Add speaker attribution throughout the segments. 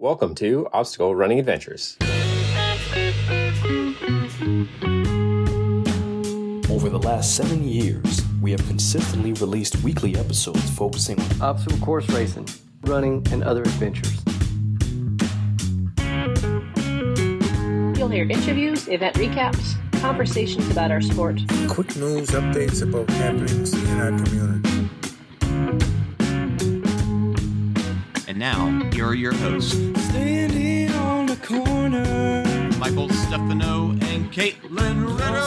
Speaker 1: Welcome to Obstacle Running Adventures.
Speaker 2: Over the last 7 years, we have consistently released weekly episodes focusing on
Speaker 3: obstacle course racing, running, and other adventures.
Speaker 4: You'll hear interviews, event recaps, conversations about our sport,
Speaker 5: quick news updates about happenings in our community.
Speaker 6: And now, here are your hosts,
Speaker 5: Standing on the corner,
Speaker 6: Michael Stefano and Caitlin Ritter.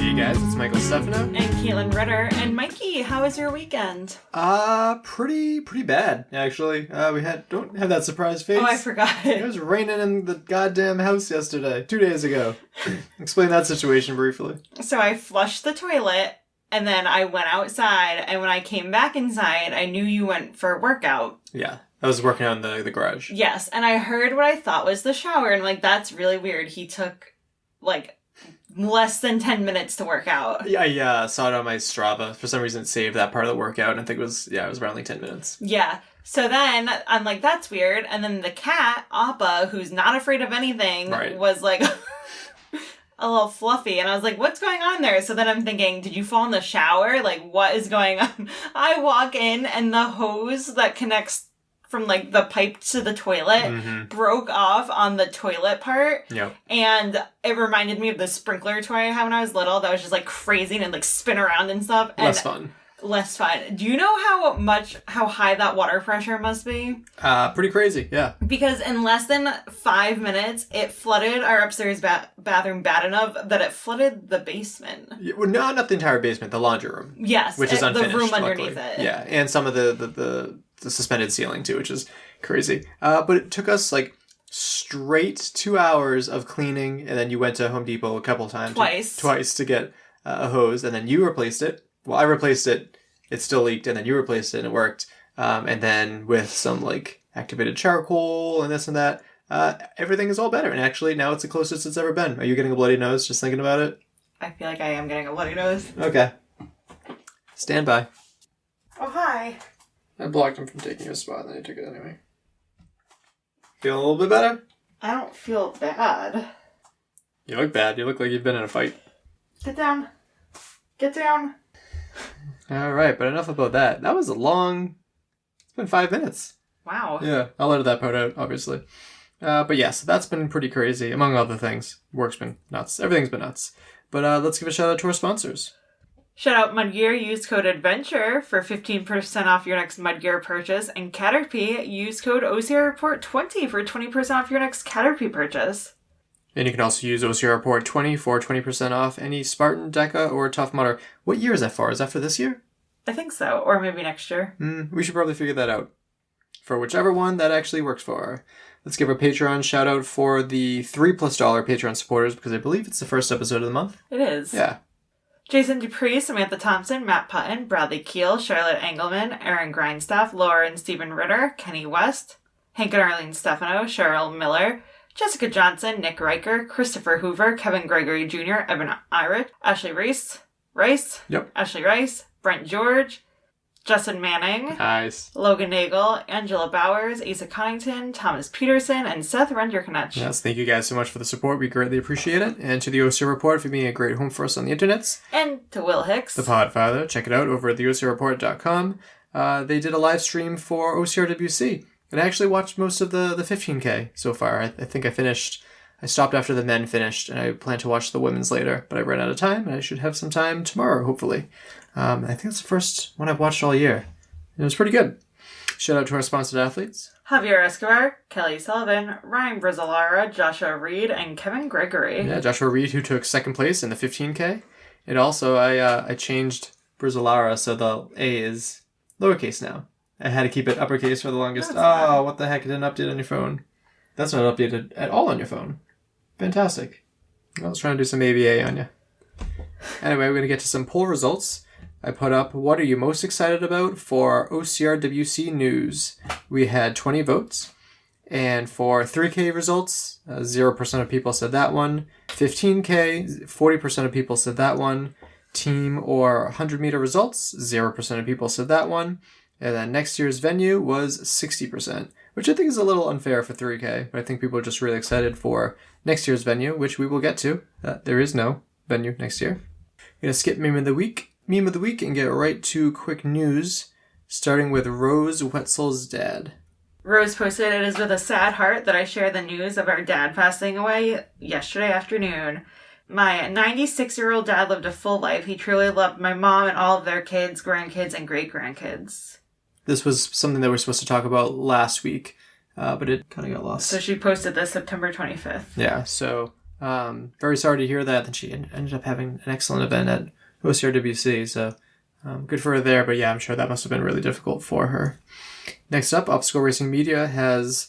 Speaker 7: Hey guys, it's Michael Stefano.
Speaker 8: And Caitlin Ritter. And Mikey, how was your weekend?
Speaker 7: Pretty bad, actually. We don't have that surprise face.
Speaker 8: Oh, I forgot.
Speaker 7: It was raining in the goddamn house yesterday, 2 days ago. Explain that situation briefly.
Speaker 8: So I flushed the toilet, and then I went outside, and when I came back inside, I knew you went for a workout.
Speaker 7: Yeah, I was working on the garage.
Speaker 8: Yes, and I heard what I thought was the shower, and that's really weird. He took, less than 10 minutes to work out.
Speaker 7: Yeah, I saw it on my Strava. For some reason, it saved that part of the workout, and I think it was around 10 minutes.
Speaker 8: Yeah. So then, I'm like, that's weird. And then the cat, Appa, who's not afraid of anything, was a little fluffy. And I was like, what's going on there? So then I'm thinking, did you fall in the shower? What is going on? I walk in, and the hose that connects from the pipe to the toilet broke off on the toilet part.
Speaker 7: Yep.
Speaker 8: And it reminded me of the sprinkler toy I had when I was little that was just crazy and spin around and stuff. And less fun. Do you know how high that water pressure must be?
Speaker 7: Pretty crazy, yeah.
Speaker 8: Because in less than 5 minutes, it flooded our upstairs bathroom bad enough that it flooded the basement.
Speaker 7: Yeah, well, no, not the entire basement, the laundry room.
Speaker 8: Yes,
Speaker 7: which is unfinished,
Speaker 8: the room
Speaker 7: luckily.
Speaker 8: underneath it.
Speaker 7: Yeah, and some of the suspended ceiling too, which is crazy. But it took us straight 2 hours of cleaning, and then you went to Home Depot a couple times. Twice to get a hose, and then you replaced it. Well, I replaced it. It still leaked, and then you replaced it, and it worked. And then with some activated charcoal and this and that, everything is all better. And actually, now it's the closest it's ever been. Are you getting a bloody nose just thinking about it?
Speaker 8: I feel like I am getting a bloody nose.
Speaker 7: Okay. Stand by.
Speaker 8: Oh, hi.
Speaker 7: I blocked him from taking your spot, and then he took it anyway. Feeling a little bit better?
Speaker 8: I don't feel bad.
Speaker 7: You look bad. You look like you've been in a fight.
Speaker 8: Get down. Get down.
Speaker 7: Alright, but enough about that. That was it's been 5 minutes.
Speaker 8: Wow.
Speaker 7: Yeah, I'll edit that part out, obviously. But yeah, so that's been pretty crazy, among other things. Work's been nuts. Everything's been nuts. But let's give a shout out to our sponsors.
Speaker 8: Shout out Mudgear, use code ADVENTURE for 15% off your next Mudgear purchase, and Caterpie, use code OCR Report 20 for 20% off your next Caterpie purchase. And
Speaker 7: you can also use OCR Report 20 for 20% off any Spartan, Deca, or Tough Mudder. What year is that for? Is that for this year?
Speaker 8: I think so, or maybe next year.
Speaker 7: We should probably figure that out. For whichever one that actually works for. Let's give a Patreon shout out for the $3+ Patreon supporters, because I believe it's the first episode of the month.
Speaker 8: It is.
Speaker 7: Yeah.
Speaker 8: Jason Dupree, Samantha Thompson, Matt Putton, Bradley Keel, Charlotte Engelman, Aaron Grindstaff, Laura and Stephen Ritter, Kenny West, Hank and Arlene Stefano, Cheryl Miller, Jessica Johnson, Nick Riker, Christopher Hoover, Kevin Gregory Jr., Evan Irish, Ashley Rice, Ashley Rice, Brent George, Justin Manning,
Speaker 7: nice,
Speaker 8: Logan Nagel, Angela Bowers, Asa Connington, Thomas Peterson, and Seth Renderknutch.
Speaker 7: Yes, thank you guys so much for the support. We greatly appreciate it. And to the OCR Report for being a great home for us on the internets.
Speaker 8: And to Will Hicks,
Speaker 7: the Podfather. Check it out over at theocrreport.com. They did a live stream for OCRWC. And I actually watched most of the 15K so far. I think I stopped after the men finished, and I plan to watch the women's later. But I ran out of time, and I should have some time tomorrow, hopefully. I think it's the first one I've watched all year. It was pretty good. Shout out to our sponsored athletes.
Speaker 8: Javier Escobar, Kelly Sullivan, Ryan Brizzalara, Joshua Reed, and Kevin Gregory.
Speaker 7: Yeah, Joshua Reed, who took second place in the 15K. And also, I changed Brizzalara, so the A is lowercase now. I had to keep it uppercase for the longest. What the heck? It didn't update on your phone. That's not updated at all on your phone. Fantastic. I was trying to do some ABA on you. Anyway, we're going to get to some poll results. I put up, what are you most excited about for OCRWC news? We had 20 votes. And for 3K results, 0% of people said that one. 15K, 40% of people said that one. Team or 100-meter results, 0% of people said that one. And then next year's venue was 60%, which I think is a little unfair for 3K, but I think people are just really excited for next year's venue, which we will get to. There is no venue next year. I'm going to skip meme of the week, and get right to quick news, starting with Rose Wetzel's dad.
Speaker 8: Rose posted, "It is with a sad heart that I share the news of our dad passing away yesterday afternoon. My 96-year-old dad lived a full life. He truly loved my mom and all of their kids, grandkids, and great-grandkids."
Speaker 7: This was something that we were supposed to talk about last week, but it kind of got lost.
Speaker 8: So she posted this September 25th.
Speaker 7: Yeah, so very sorry to hear that. And she ended up having an excellent event at OCRWC, so good for her there. But yeah, I'm sure that must have been really difficult for her. Next up, Obstacle Racing Media has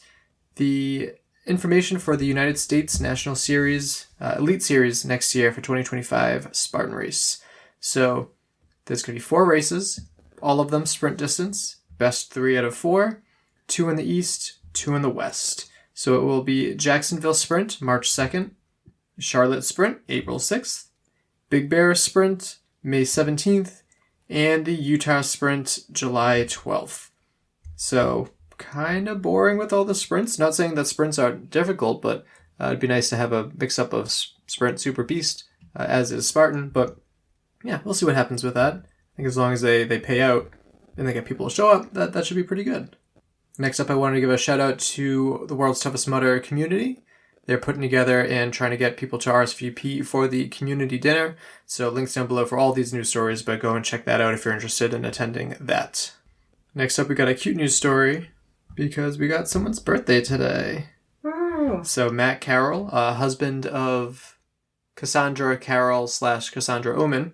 Speaker 7: the information for the United States National Series, Elite Series next year for 2025 Spartan Race. So there's going to be 4 races, all of them sprint distance, best 3 out of 4, 2 in the East, 2 in the West. So it will be Jacksonville Sprint, March 2nd, Charlotte Sprint, April 6th, Big Bear Sprint, May 17th, and the Utah Sprint, July 12th. So kind of boring with all the sprints. Not saying that sprints aren't difficult, but it'd be nice to have a mix-up of Sprint Super Beast, as is Spartan. But yeah, we'll see what happens with that. I think as long as they pay out and they get people to show up, that should be pretty good. Next up, I wanted to give a shout out to the World's Toughest Mudder community. They're putting together and trying to get people to RSVP for the community dinner. So links down below for all these news stories, but go and check that out if you're interested in attending that. Next up, we got a cute news story because we got someone's birthday today.
Speaker 8: Ooh.
Speaker 7: So Matt Carroll, husband of Cassandra Carroll / Cassandra Oman,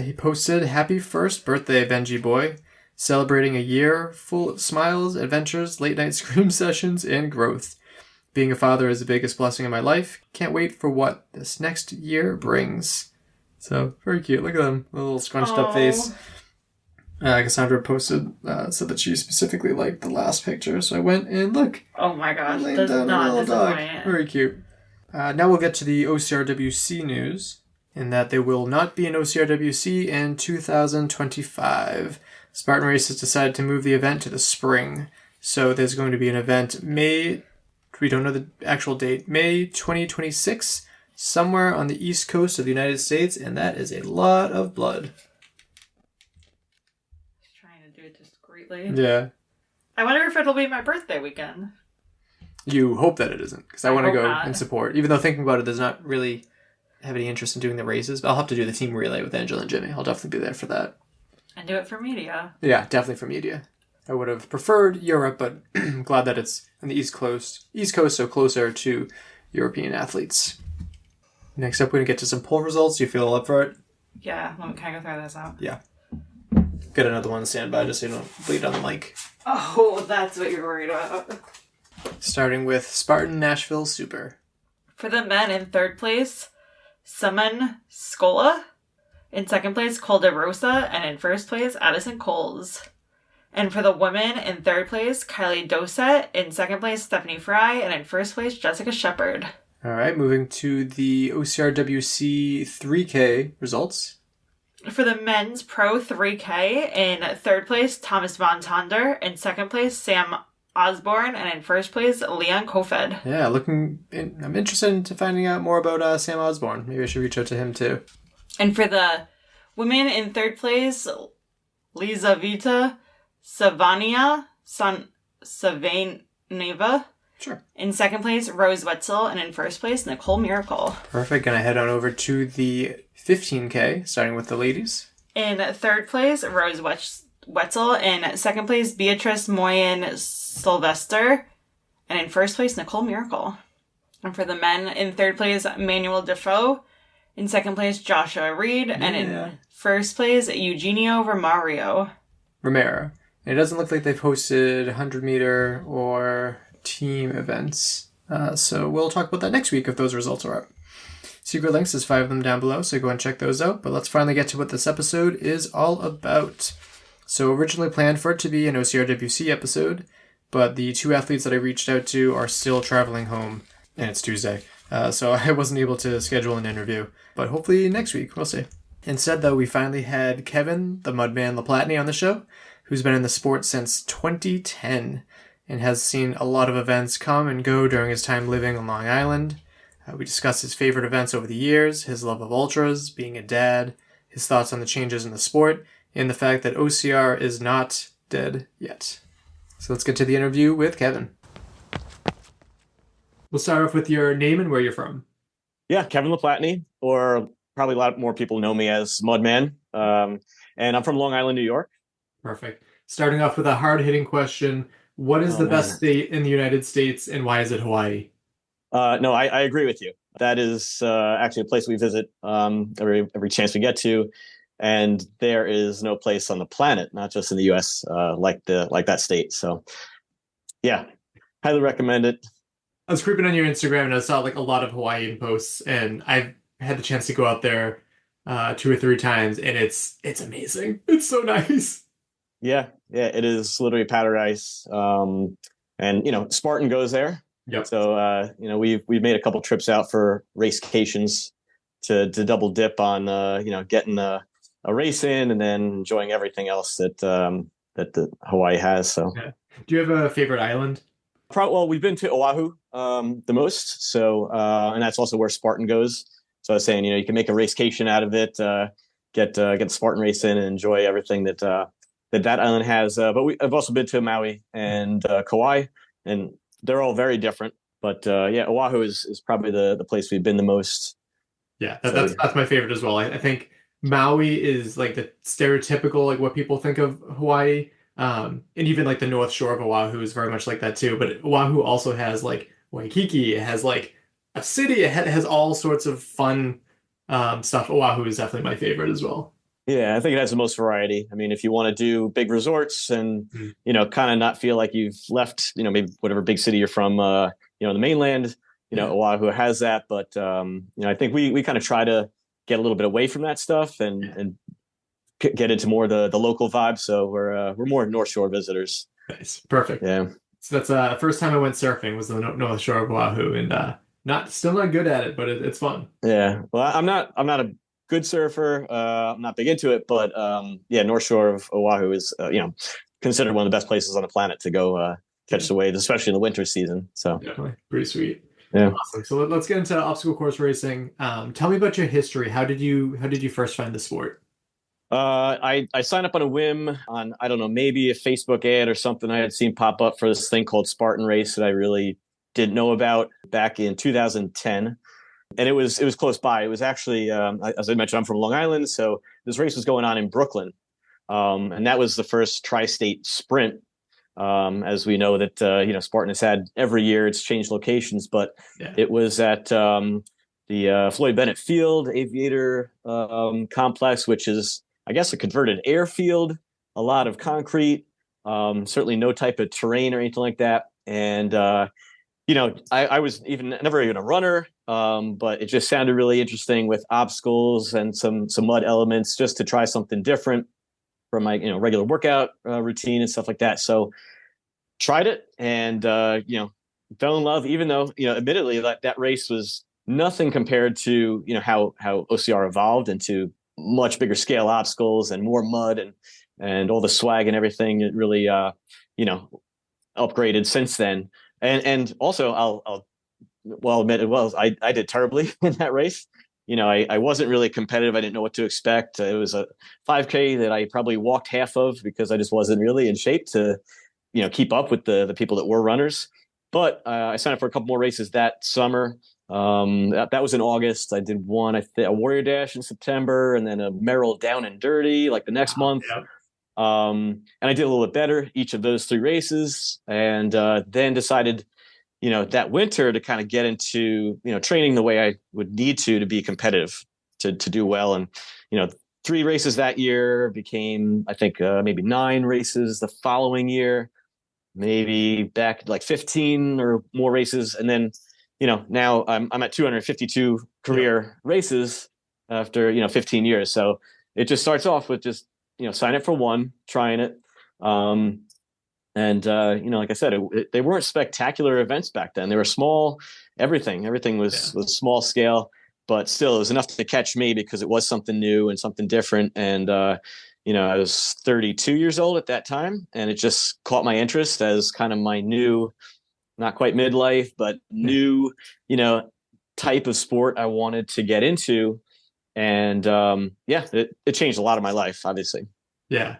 Speaker 7: he posted, "Happy first birthday, Benji boy. Celebrating a year full of smiles, adventures, late night scream sessions, and growth. Being a father is the biggest blessing in my life. Can't wait for what this next year brings." So, very cute. Look at them. A little scrunched up face. Cassandra posted, said that she specifically liked the last picture. So I went and look.
Speaker 8: Oh my gosh, does not disappoint.
Speaker 7: Very cute. Now we'll get to the OCRWC news, in that there will not be an OCRWC in 2025. Spartan Race has decided to move the event to the spring. So there's going to be an event we don't know the actual date, May 2026, somewhere on the east coast of the United States, and that is a lot of blood.
Speaker 8: Just trying to do it discreetly.
Speaker 7: Yeah.
Speaker 8: I wonder if it'll be my birthday weekend.
Speaker 7: You hope that it isn't, because I want to go
Speaker 8: not.
Speaker 7: and support. Even though thinking about it, does not really have any interest in doing the races, but I'll have to do the team relay with Angela and Jimmy. I'll definitely be there for that.
Speaker 8: And do it for media.
Speaker 7: Yeah, definitely for media. I would have preferred Europe, but I'm glad that it's on the East Coast, so closer to European athletes. Next up, we're going to get to some poll results. Do you feel up for it?
Speaker 8: Yeah, can I go throw this out?
Speaker 7: Yeah. Get another one on standby just so you don't bleed on the mic.
Speaker 8: Oh, that's what you're worried about.
Speaker 7: Starting with Spartan Nashville Super.
Speaker 8: For the men, in third place, Simon Scola. In second place, Col de Rosa. And in first place, Addison Coles. And for the women, in third place, Kylie Dossett. In second place, Stephanie Fry. And in first place, Jessica Shepard.
Speaker 7: All right, moving to the OCRWC 3K results.
Speaker 8: For the men's Pro 3K, in third place, Thomas Von Tonder. In second place, Sam Osborne. And in first place, Leon Kofed.
Speaker 7: Yeah, I'm interested in finding out more about Sam Osborne. Maybe I should reach out to him too.
Speaker 8: And for the women, in third place, Lizaveta Savania Savaneva.
Speaker 7: Sure.
Speaker 8: In second place, Rose Wetzel. And in first place, Nicole Miracle.
Speaker 7: Perfect. Gonna head on over to the 15K, starting with the ladies.
Speaker 8: In third place, Rose Wetzel. In second place, Beatrice Moyen Sylvester. And in first place, Nicole Miracle. And for the men, in third place, Manuel Defoe. In second place, Joshua Reed. Yeah. And in first place, Eugenio Romero. And it doesn't look like they've hosted 100-meter or team events. So we'll talk about that next week if those results are up. Secret links, there's 5 of them down below, so go and check those out. But let's finally get to what this episode is all about. So originally planned for it to be an OCRWC episode, but the 2 athletes that I reached out to are still traveling home, and it's Tuesday. So I wasn't able to schedule an interview, but hopefully next week, we'll see. Instead, though, we finally had Kevin, the Mudman LaPlatney, on the show,
Speaker 7: who's been in the sport since 2010 and has seen a lot of events come and go during his time living on Long Island. We discuss his favorite events over the years, his love of ultras, being a dad, his thoughts on the changes in the sport, and the fact that OCR is not dead yet. So let's get to the interview with Kevin. We'll start off with your name and where you're from.
Speaker 9: Yeah, Kevin LaPlatney, or probably a lot more people know me as Mudman. And I'm from Long Island, New York.
Speaker 7: Perfect. Starting off with a hard-hitting question. What is the best state in the United States, and why is it Hawaii?
Speaker 9: No, I agree with you. That is actually a place we visit every chance we get to, and there is no place on the planet, not just in the U.S., like that state. So, yeah, highly recommend it.
Speaker 7: I was creeping on your Instagram and I saw like a lot of Hawaiian posts, and I've had the chance to go out there 2 or 3 times, and it's amazing. It's so nice.
Speaker 9: Yeah, it is literally paradise. And Spartan goes there.
Speaker 7: Yep.
Speaker 9: So we've made a couple trips out for racecations to double dip on getting a race in and then enjoying everything else that the Hawaii has. So,
Speaker 7: yeah. Do you have a favorite island?
Speaker 9: Well, we've been to Oahu the most. So and that's also where Spartan goes. So I was saying, you can make a racecation out of it, get the Spartan race in and enjoy everything that island has. But I've also been to Maui and Kauai, and they're all very different. But Oahu is probably the place we've been the most.
Speaker 7: Yeah, that's my favorite as well. I think Maui is like the stereotypical, like what people think of Hawaii. And even like the North Shore of Oahu is very much like that too. But Oahu also has like Waikiki. It has like a city. It has all sorts of fun stuff. Oahu is definitely my favorite as well.
Speaker 9: Yeah, I think it has the most variety. I mean, if you want to do big resorts and, kind of not feel like you've left, maybe whatever big city you're from, the mainland, Oahu has that. But, I think we kind of try to get a little bit away from that stuff and get into more the local vibe. So we're more North Shore visitors.
Speaker 7: Nice. Perfect.
Speaker 9: Yeah.
Speaker 7: So that's the first time I went surfing was the North Shore of Oahu, and still not good at it, but it's fun.
Speaker 9: Yeah. Well, I'm not a good surfer. I'm not big into it, but North Shore of Oahu is considered one of the best places on the planet to go catch the waves, especially in the winter season. So
Speaker 7: definitely pretty sweet.
Speaker 9: Yeah.
Speaker 7: Awesome. So let's get into obstacle course racing. Tell me about your history. How did you first find the sport?
Speaker 9: I signed up on a whim on, I don't know, maybe a Facebook ad or something I had seen pop up for this thing called Spartan Race that I really didn't know about back in 2010. And it was close by. It was actually, as I mentioned, I'm from Long Island. So this race was going on in Brooklyn. And that was the first tri-state sprint. As we know that, Spartan has had every year, it's changed locations, but it was at the Floyd Bennett Field Aviator Complex, which is, I guess, a converted airfield, a lot of concrete, certainly no type of terrain or anything like that. And, I was never even a runner, but it just sounded really interesting with obstacles and some mud elements just to try something different from my, regular workout routine and stuff like that. So tried it and, fell in love, even though, admittedly that race was nothing compared to, how OCR evolved into much bigger scale obstacles and more mud and all the swag and everything. It really, upgraded since then. And also I'll admit it was, I did terribly in that race. I wasn't really competitive. I didn't know what to expect. It was a 5K that I probably walked half of because I just wasn't really in shape to, keep up with the people that were runners. But I signed up for a couple more races that summer. That was in August. I did one, a Warrior Dash in September, and then a Merrill Down and Dirty like the next month.
Speaker 7: Yeah.
Speaker 9: And I did a little bit better each of those 3 races, and then decided, that winter to kind of get into, training the way I would need to be competitive, to do well. And, 3 races that year became, I think, maybe 9 races the following year, maybe back like 15 or more races. And then, now I'm at 252 career races after, 15 years. So it just starts off with just, sign up for one, trying it. And like I said, they weren't spectacular events back then. They were small. Everything was small scale, but still it was enough to catch me because it was something new and something different. And, I was 32 years old at that time, and it just caught my interest as kind of my new, not quite midlife, but new, type of sport I wanted to get into. And it changed a lot of my life, obviously.
Speaker 7: Yeah.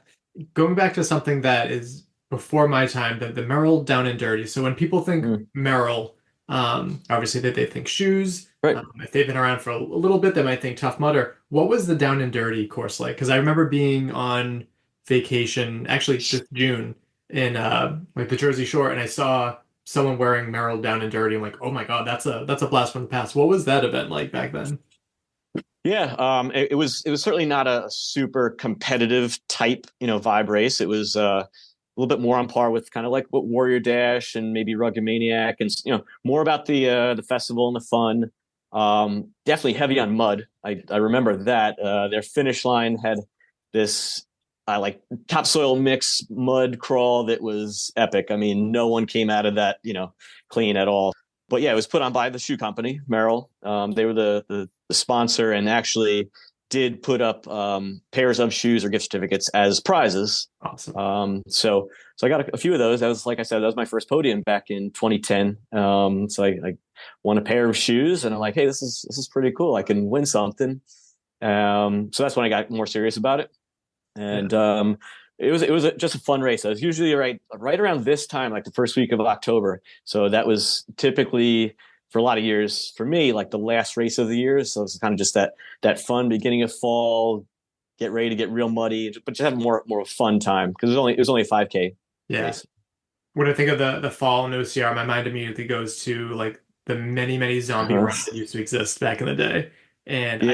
Speaker 7: Going back to something that is before my time, the Merrill Down and Dirty. So when people think Merrill, obviously they think shoes.
Speaker 9: Right.
Speaker 7: If they've been around for a little bit, they might think Tough Mudder. What was the Down and Dirty course like? Because I remember being on vacation, actually this June, in like the Jersey Shore, and I saw someone wearing Merrill Down and Dirty. I'm like, oh my God, that's a blast from the past. What was that event like back then?
Speaker 9: Yeah, it was certainly not a super competitive type, vibe race. It was a little bit more on par with kind of like what Warrior Dash and maybe Rugged Maniac, and more about the festival and the fun. Definitely heavy on mud. I remember that their finish line had this like topsoil mix mud crawl that was epic. I mean, no one came out of that clean at all. But yeah, it was put on by the shoe company, Merrill. They were the sponsor, and actually did put up pairs of shoes or gift certificates as prizes.
Speaker 7: Awesome.
Speaker 9: So I got a few of those. That was, like I said, that was my first podium back in 2010. So I won a pair of shoes, and I'm like, hey, this is pretty cool. I can win something. So that's when I got more serious about it. And it was just a fun race. I was usually right around this time, like the first week of October. So that was typically, for a lot of years, for me, like the last race of the year. So it's kind of just that fun beginning of fall, get ready to get real muddy, but just have more of a fun time, because it was only a 5K race.
Speaker 7: When I think of the fall and OCR, my mind immediately goes to like the many zombie runs that used to exist back in the day. And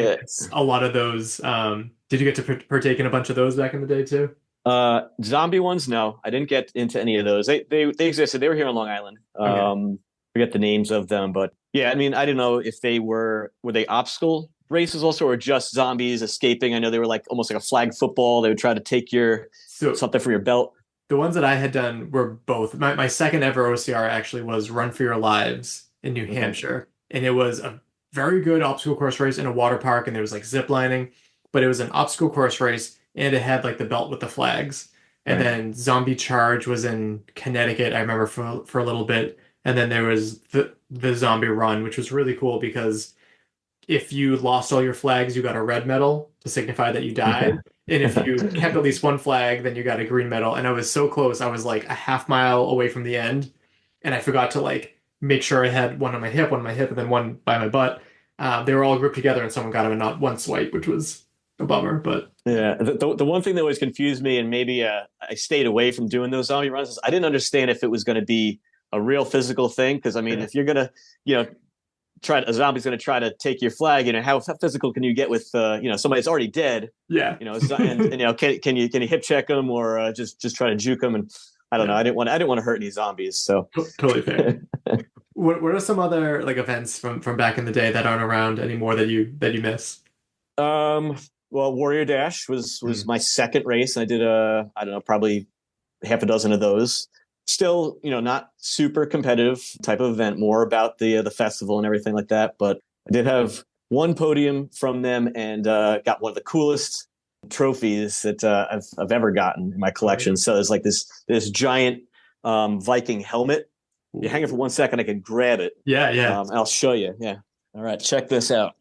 Speaker 7: a lot of those. Did you get to partake in a bunch of those back in the day too?
Speaker 9: Zombie ones, no, I didn't get into any of those. They existed. They were here on Long Island. Forget the names of them, but yeah, I mean, I didn't know if were they obstacle races also, or just zombies escaping. I know they were like almost like a flag football. They would try to take something for your belt.
Speaker 7: The ones that I had done were both. My second ever OCR actually was Run for Your Lives in New Hampshire, and it was a very good obstacle course race in a water park, and there was like zip lining, but it was an obstacle course race. And it had like the belt with the flags. And then Zombie Charge was in Connecticut, I remember, for a little bit. And then there was the Zombie Run, which was really cool because if you lost all your flags, you got a red medal to signify that you died. And if you kept at least one flag, then you got a green medal. And I was so close. I was like a half mile away from the end. And I forgot to like make sure I had one on my hip, and then one by my butt. They were all grouped together, and someone got them in not one swipe, which was a bummer. But
Speaker 9: yeah, the one thing that always confused me, and maybe I stayed away from doing those zombie runs, is I didn't understand if it was going to be a real physical thing. Because I mean, if you're gonna, a zombie's going to try to take your flag, how physical can you get with somebody that's already dead? Yeah, can you hip check them, or just try to juke them? And I don't know. I didn't want to hurt any zombies. So
Speaker 7: totally fair. What are some other like events from back in the day that aren't around anymore that you miss?
Speaker 9: Well, Warrior Dash was my second race. I did probably half a dozen of those. Still, not super competitive type of event, more about the festival and everything like that. But I did have one podium from them, and got one of the coolest trophies that I've ever gotten in my collection. So there's like this giant Viking helmet. You hang it for 1 second, I can grab it.
Speaker 7: Yeah.
Speaker 9: I'll show you. Yeah. All right, check this out.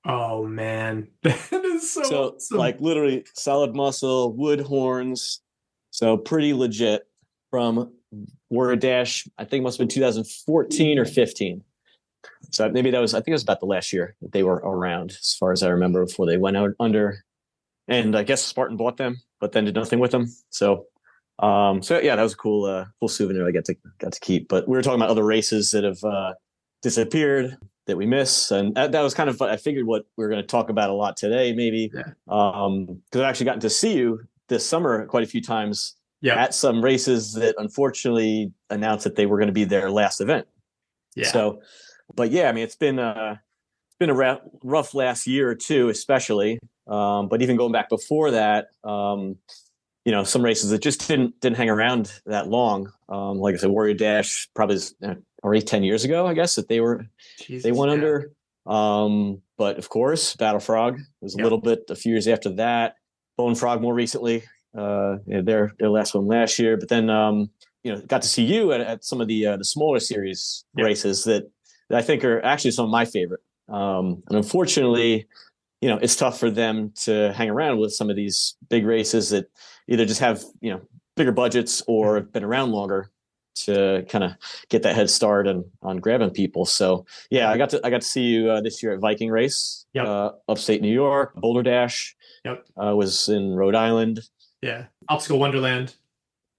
Speaker 7: Oh man, that is so awesome.
Speaker 9: Like literally solid muscle, wood horns, so pretty legit. From Warrior Dash, I think it must have been 2014 or 15. So maybe I think it was about the last year that they were around, as far as I remember, before they went out under. And I guess Spartan bought them, but then did nothing with them. So yeah, that was a cool souvenir I got to keep. But we were talking about other races that have disappeared that we miss, and that was kind of, I figured, what we were going to talk about a lot today, maybe. Because I've actually gotten to see you this summer quite a few times at some races that unfortunately announced that they were going to be their last event. Yeah. So, but yeah, I mean, it's been a rough last year or two, especially. But even going back before that, some races that just didn't hang around that long. Like I said, Warrior Dash probably is already 10 years ago, I guess, that they went under. But of course, Battle Frog was a few years after that. Bone Frog more recently. Their last one last year, but then got to see you at some of the smaller series races that I think are actually some of my favorite. And unfortunately, it's tough for them to hang around with some of these big races that either just have bigger budgets or have been around longer to kind of get that head start on grabbing people. So yeah, I got to see you this year at Viking Race, upstate New York. Boulder Dash, was in Rhode Island.
Speaker 7: Yeah, Obstacle Wonderland.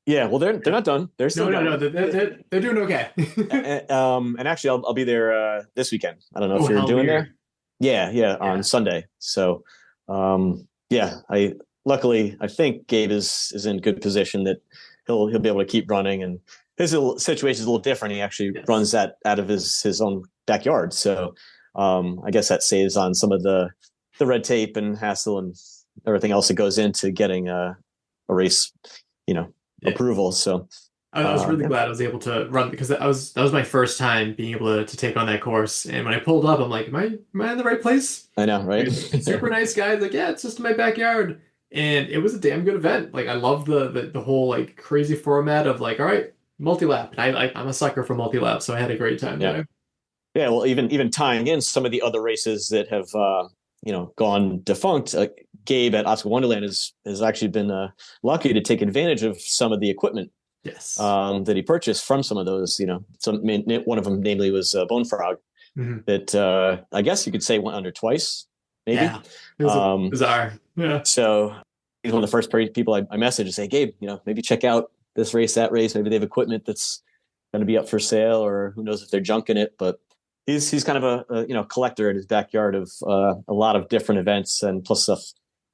Speaker 9: Yeah, well, they're not done. They're still
Speaker 7: no, they're doing okay.
Speaker 9: and actually, I'll be there this weekend. I don't know if you're doing there. Yeah, on Sunday. So, I think Gabe is in good position that he'll be able to keep running, and his situation is a little different. He actually runs that out of his own backyard. So, I guess that saves on some of the red tape and hassle and everything else that goes into getting a race, approval. So
Speaker 7: I was really glad I was able to run, because that was my first time being able to take on that course. And when I pulled up, I'm like, am I in the right place?
Speaker 9: I know, right?
Speaker 7: Super nice guy. Like, yeah, it's just in my backyard. And it was a damn good event. Like, I love the whole like crazy format of like, all right, multi-lap. And I'm a sucker for multi-lap, so I had a great time there.
Speaker 9: Yeah, well, even tying in some of the other races that have gone defunct. Gabe at Obstacle Wonderland has actually been lucky to take advantage of some of the equipment that he purchased from some of those. One of them, namely, was Bone Frog, that I guess you could say went under twice, maybe.
Speaker 7: Yeah, it was bizarre. Yeah.
Speaker 9: So he's one of the first people I messaged to say, Gabe, maybe check out this race, that race. Maybe they have equipment that's going to be up for sale, or who knows if they're junking it. But he's kind of a collector in his backyard of a lot of different events and plus stuff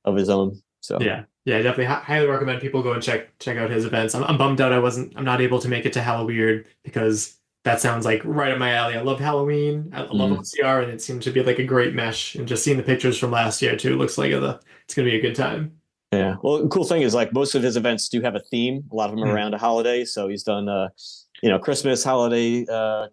Speaker 9: of his own. So
Speaker 7: yeah, definitely highly recommend people go and check out his events. I'm bummed out I'm not able to make it to Halloween, because that sounds like right up my alley. I love Halloween. I love OCR, and it seemed to be like a great mesh. And just seeing the pictures from last year too, looks like it's going to be a good time.
Speaker 9: Yeah. Well, the cool thing is, like, most of his events do have a theme. A lot of them are around a holiday. So he's done Christmas holiday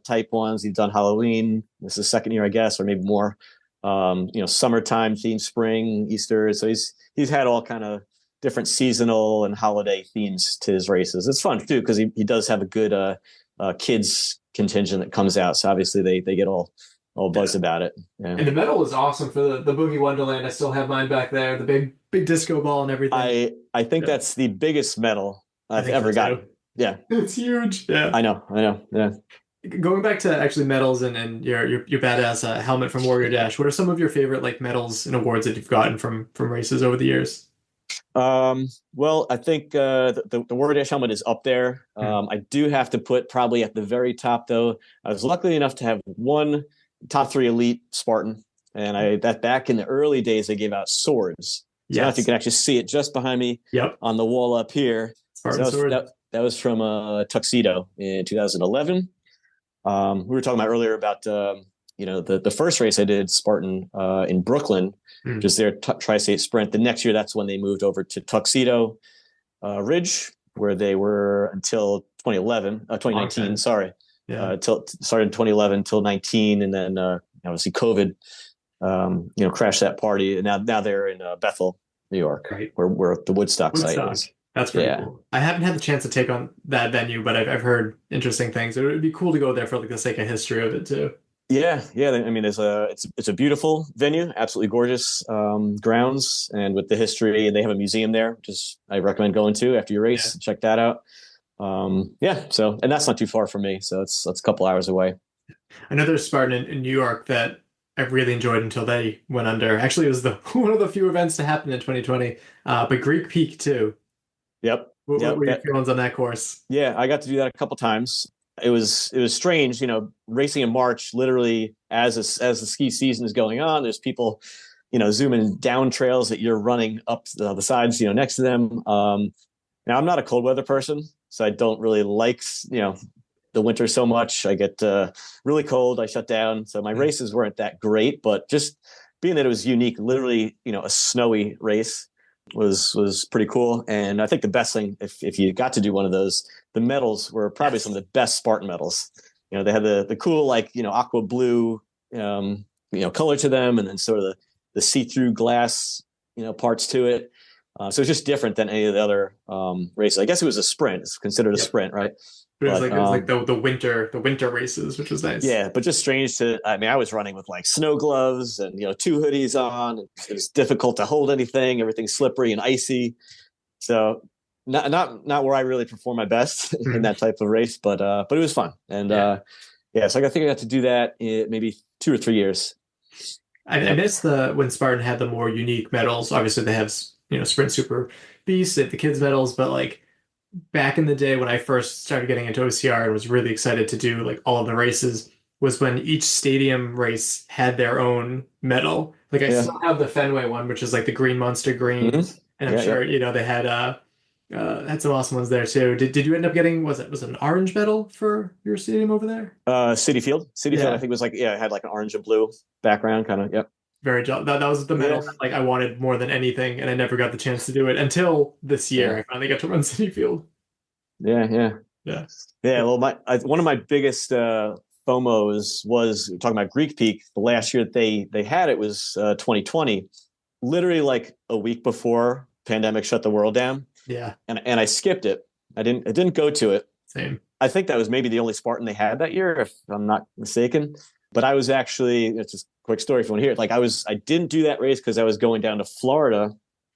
Speaker 9: type ones. He's done Halloween. This is the second year, I guess, or maybe more. Summertime themed, spring, Easter. So he's had all kind of different seasonal and holiday themes to his races. It's fun too, because he does have a good kids contingent that comes out. So obviously they get all buzzed about it. Yeah.
Speaker 7: And the medal is awesome for the Boogie Wonderland. I still have mine back there, the big disco ball and everything.
Speaker 9: I think that's the biggest medal I've ever gotten. Yeah,
Speaker 7: it's huge. Yeah,
Speaker 9: I know. Yeah.
Speaker 7: Going back to actually medals and your badass helmet from Warrior Dash, what are some of your favorite like medals and awards that you've gotten from races over the years?
Speaker 9: Well, I think the Warrior Dash helmet is up there. I do have to put probably at the very top, though. I was lucky enough to have one top 3 elite Spartan, and that back in the early days they gave out swords. So I don't know if you can actually see it just behind me on the wall up here.
Speaker 7: Spartan sword.
Speaker 9: That was from Tuxedo in 2011. We were talking about earlier about the first race I did, Spartan, in Brooklyn, just their tri-state sprint. The next year, that's when they moved over to Tuxedo Ridge, where they were until 2019. Sorry, started in 2011 until 19, and then obviously COVID, crashed that party, and now they're in Bethel, New York, right, where the Woodstock site is.
Speaker 7: That's pretty cool. I haven't had the chance to take on that venue, but I've heard interesting things. It would be cool to go there for like the sake of history of it too.
Speaker 9: Yeah. I mean, it's a beautiful venue, absolutely gorgeous grounds, and with the history, and they have a museum there, which I recommend going to after your race. Check that out. So, and that's not too far from me, so it's a couple hours away.
Speaker 7: I know there's Spartan in New York that I really enjoyed until they went under. Actually, it was one of the few events to happen in 2020. But Greek Peak too.
Speaker 9: Yep.
Speaker 7: What were your feelings on that course?
Speaker 9: Yeah, I got to do that a couple times. It was strange, racing in March, literally as the ski season is going on. There's people, zooming down trails that you're running up the sides, next to them. Now, I'm not a cold weather person, so I don't really like, the winter so much. I get really cold. I shut down. So my races weren't that great, but just being that it was unique, literally, a snowy race was pretty cool. And I think the best thing, if you got to do one of those, the medals were probably some of the best Spartan medals. They had the cool, aqua blue, color to them, and then sort of the see-through glass, parts to it. So it's just different than any of the other races. I guess it was a sprint. It's considered a sprint, right?
Speaker 7: But it was like the winter races, which was nice.
Speaker 9: Yeah, but just strange to. I mean, I was running with like snow gloves and 2 hoodies on. It was difficult to hold anything. Everything's slippery and icy. So not where I really perform my best in that type of race, but it was fun. And so I think I got to do that in maybe 2 or 3 years.
Speaker 7: I miss when Spartan had the more unique medals. Obviously, they have Sprint Super Beast at the kids medals, but like back in the day when I first started getting into OCR and was really excited to do like all of the races was when each stadium race had their own medal. Like I still have the Fenway one, which is like the green monster green, and I'm sure they had some awesome ones there too. Did you end up getting was it an orange medal for your stadium over there?
Speaker 9: City Field, I think was like it had like an orange and blue background kind of. Yep.
Speaker 7: Very that was the medal that, like I wanted more than anything, and I never got the chance to do it until this year. I finally got to run City Field.
Speaker 9: Yeah. Well, one of my biggest FOMOs was talking about Greek Peak. The last year that they had it was 2020, literally like a week before pandemic shut the world down.
Speaker 7: Yeah,
Speaker 9: and I skipped it. I didn't go to it.
Speaker 7: Same.
Speaker 9: I think that was maybe the only Spartan they had that year, if I'm not mistaken. But I was actually, it's just a quick story if you want to hear it. Like I didn't do that race because I was going down to Florida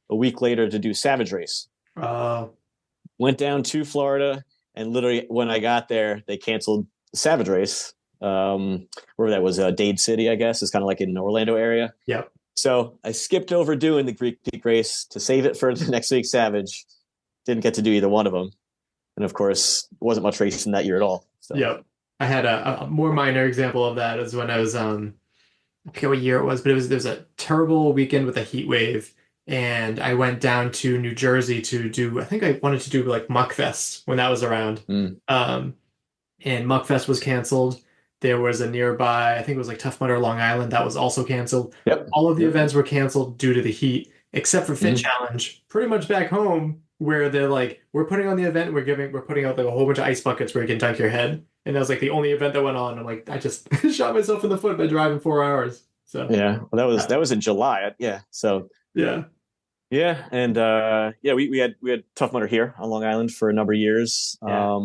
Speaker 9: a week later to do Savage Race. Went down to Florida, and literally when I got there, they canceled the Savage Race. Where that was, Dade City, I guess. It's kind of like in the Orlando area.
Speaker 7: Yep.
Speaker 9: So I skipped over doing the Greek Peak race to save it for the next week's Savage. Didn't get to do either one of them. And of course, wasn't much racing that year at all. So.
Speaker 7: Yep. I had a more minor example of that is when I was, I forget what year it was, but there was a terrible weekend with a heat wave. And I went down to New Jersey to do, I think I wanted to do like Muckfest when that was around. And Muckfest was canceled. There was a nearby, I think it was like Tough Mudder, Long Island, that was also canceled.
Speaker 9: Yep.
Speaker 7: All of the events were canceled due to the heat, except for Fit Challenge, pretty much back home, where they're like, we're putting on the event, we're putting out like a whole bunch of ice buckets where you can dunk your head. And that was like the only event that went on. I'm like, I just shot myself in the foot by driving 4 hours. So
Speaker 9: yeah, well, that was in July. Yeah. So
Speaker 7: yeah.
Speaker 9: And we had Tough Mudder here on Long Island for a number of years. Yeah.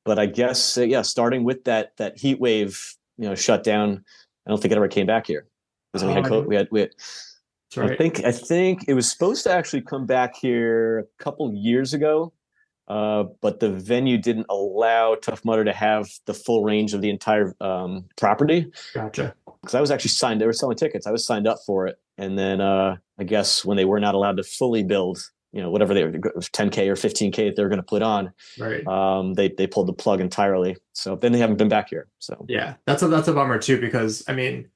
Speaker 9: But I guess starting with that heat wave, shut down. I don't think it ever came back here because we had. That's right. I think it was supposed to actually come back here a couple years ago, but the venue didn't allow Tough Mudder to have the full range of the entire property.
Speaker 7: Gotcha.
Speaker 9: Because I was actually signed. They were selling tickets. I was signed up for it, and then I guess when they were not allowed to fully build, whatever they were, 10K or 15K that they were going to put on,
Speaker 7: right?
Speaker 9: They pulled the plug entirely. So then they haven't been back here. So
Speaker 7: yeah, that's a bummer too, because I mean,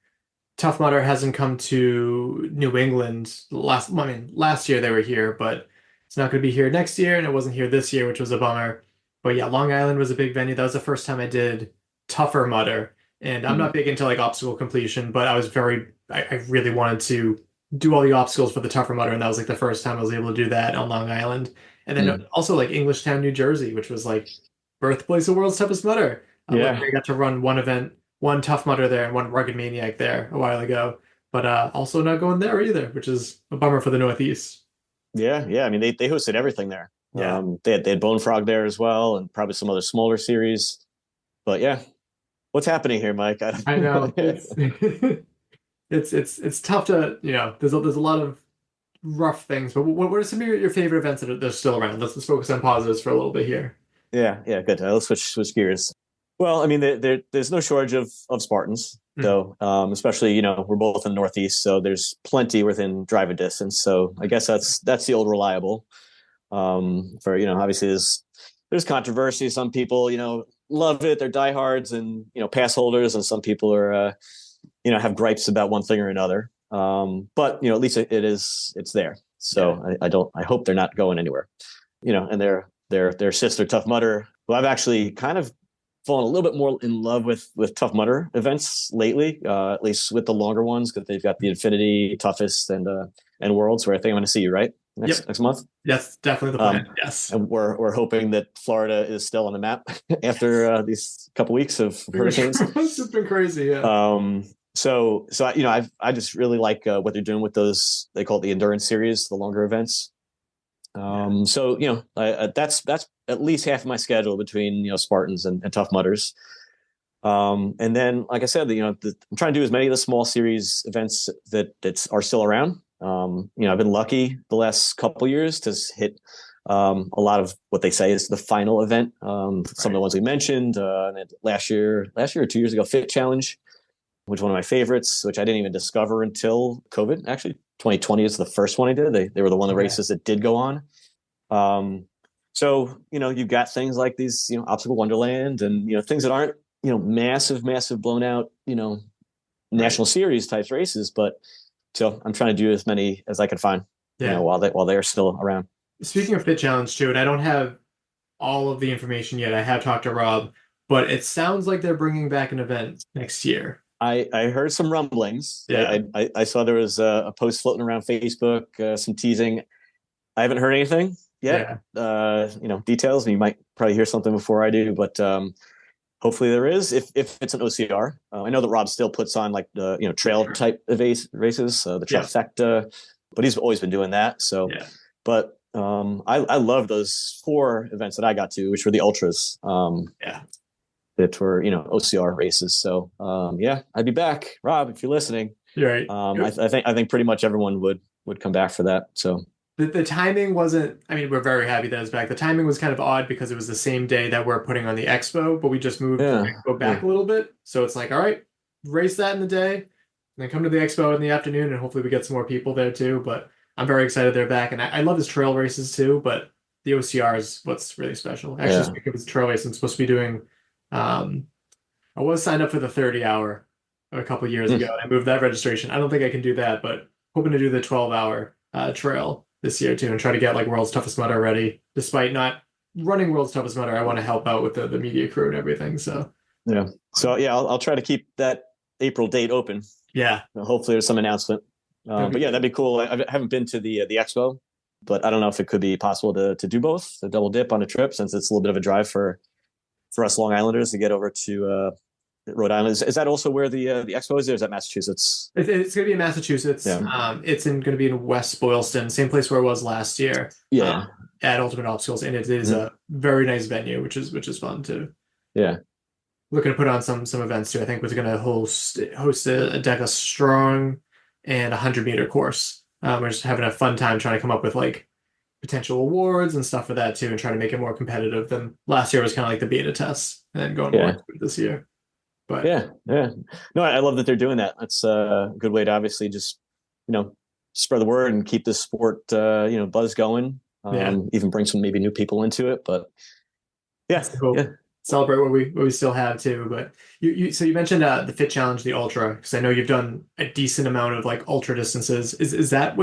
Speaker 7: Tough Mudder hasn't come to New England last year they were here, but it's not going to be here next year, and it wasn't here this year, which was a bummer. But yeah, Long Island was a big venue. That was the first time I did Tougher Mudder, and I'm not big into like obstacle completion, but I really wanted to do all the obstacles for the Tougher Mudder, and that was like the first time I was able to do that on Long Island. And then also like Englishtown, New Jersey, which was like birthplace of world's toughest mudder. I got to run one event, one Tough Mudder there and one Rugged Maniac there a while ago, but also not going there either, which is a bummer for the Northeast.
Speaker 9: Yeah. I mean, they hosted everything there.
Speaker 7: Yeah.
Speaker 9: They had Bone Frog there as well, and probably some other smaller series. But yeah, what's happening here, Mike?
Speaker 7: I know. It's tough to, there's a lot of rough things, but what are some of your favorite events that are still around? Let's focus on positives for a little bit here.
Speaker 9: Yeah, good. Let's switch gears. Well, I mean, there's no shortage of Spartans, though, especially, we're both in the Northeast, so there's plenty within driving distance. So I guess that's the old reliable. Obviously there's controversy. Some people, love it. They're diehards and, pass holders, and some people are, have gripes about one thing or another. But at least it's there. So I hope they're not going anywhere, and their sister Tough Mudder, who I've actually kind of fallen a little bit more in love with Tough Mudder events lately, at least with the longer ones, because they've got the Infinity, Toughest, and Worlds, where I think I'm going to see you next month.
Speaker 7: That's definitely the plan. Yes,
Speaker 9: and we're hoping that Florida is still on the map after these couple weeks of hurricanes.
Speaker 7: It's been crazy. Yeah.
Speaker 9: So I just really like what they're doing with those. They call it the endurance series, the longer events. So, that's at least half of my schedule between, Spartans and Tough Mudders. And then, like I said, I'm trying to do as many of the small series events that are still around. I've been lucky the last couple years to hit a lot of what they say is the final event. Some of the ones we mentioned last year or 2 years ago, Fit Challenge, which is one of my favorites, which I didn't even discover until COVID. Actually, 2020 is the first one I did. They were the one of the races that did go on. So, you've got things like these, Obstacle Wonderland and, things that aren't, massive blown out, national series type races. But so I'm trying to do as many as I can find, while they're still around.
Speaker 7: Speaking of Fit Challenge too, and I don't have all of the information yet. I have talked to Rob, but it sounds like they're bringing back an event next year.
Speaker 9: I heard some rumblings.
Speaker 7: Yeah.
Speaker 9: I saw there was a post floating around Facebook, some teasing. I haven't heard anything yet. Yeah. Details. And you might probably hear something before I do, but hopefully there is. If it's an OCR, I know that Rob still puts on like the trail type races, the trifecta, but he's always been doing that. So, but I love those 4 events that I got to, which were the ultras. That were OCR races. So I'd be back, Rob, if you're listening.
Speaker 7: You're right.
Speaker 9: I think pretty much everyone would come back for that. So.
Speaker 7: The timing wasn't, we're very happy that it's back. The timing was kind of odd because it was the same day that we're putting on the expo, but we just moved the expo back a little bit. So it's like, all right, race that in the day, and then come to the expo in the afternoon, and hopefully we get some more people there too. But I'm very excited they're back. And I love his trail races too, but the OCR is what's really special. Actually, speaking of his trail race, I'm supposed to be doing, I was signed up for the 30-hour a couple of years ago, and I moved that registration. I don't think I can do that, but hoping to do the 12-hour trail this year too, and try to get like World's Toughest Mudder ready. Despite not running World's Toughest Mudder, I want to help out with the media crew and everything. So I'll try to keep that April date open. Yeah, hopefully there's some announcement. But that'd be cool. I haven't been to the expo, but I don't know if it could be possible to do both, a double dip on a trip, since it's a little bit of a drive for us Long Islanders to get over to Rhode Island. Is that also where the expo is? Or is that Massachusetts? It's going to be in Massachusetts. Yeah. It's going to be in West Boylston, same place where it was last year. Yeah. At Ultimate Obstacles, and it is a very nice venue, which is fun too. Yeah. Looking to put on some events too. I think we're going to host a DECA Strong and 100-meter course. We're just having a fun time trying to come up with like potential awards and stuff for that too, and try to make it more competitive than last year was kind of like the beta test, and then going more this year. But no, I love that they're doing that. That's a good way to obviously just spread the word and keep this sport buzz going. Even bring some maybe new people into it. But celebrate what we still have too. But you mentioned the Fit Challenge, the ultra, because I know you've done a decent amount of like ultra distances. Is that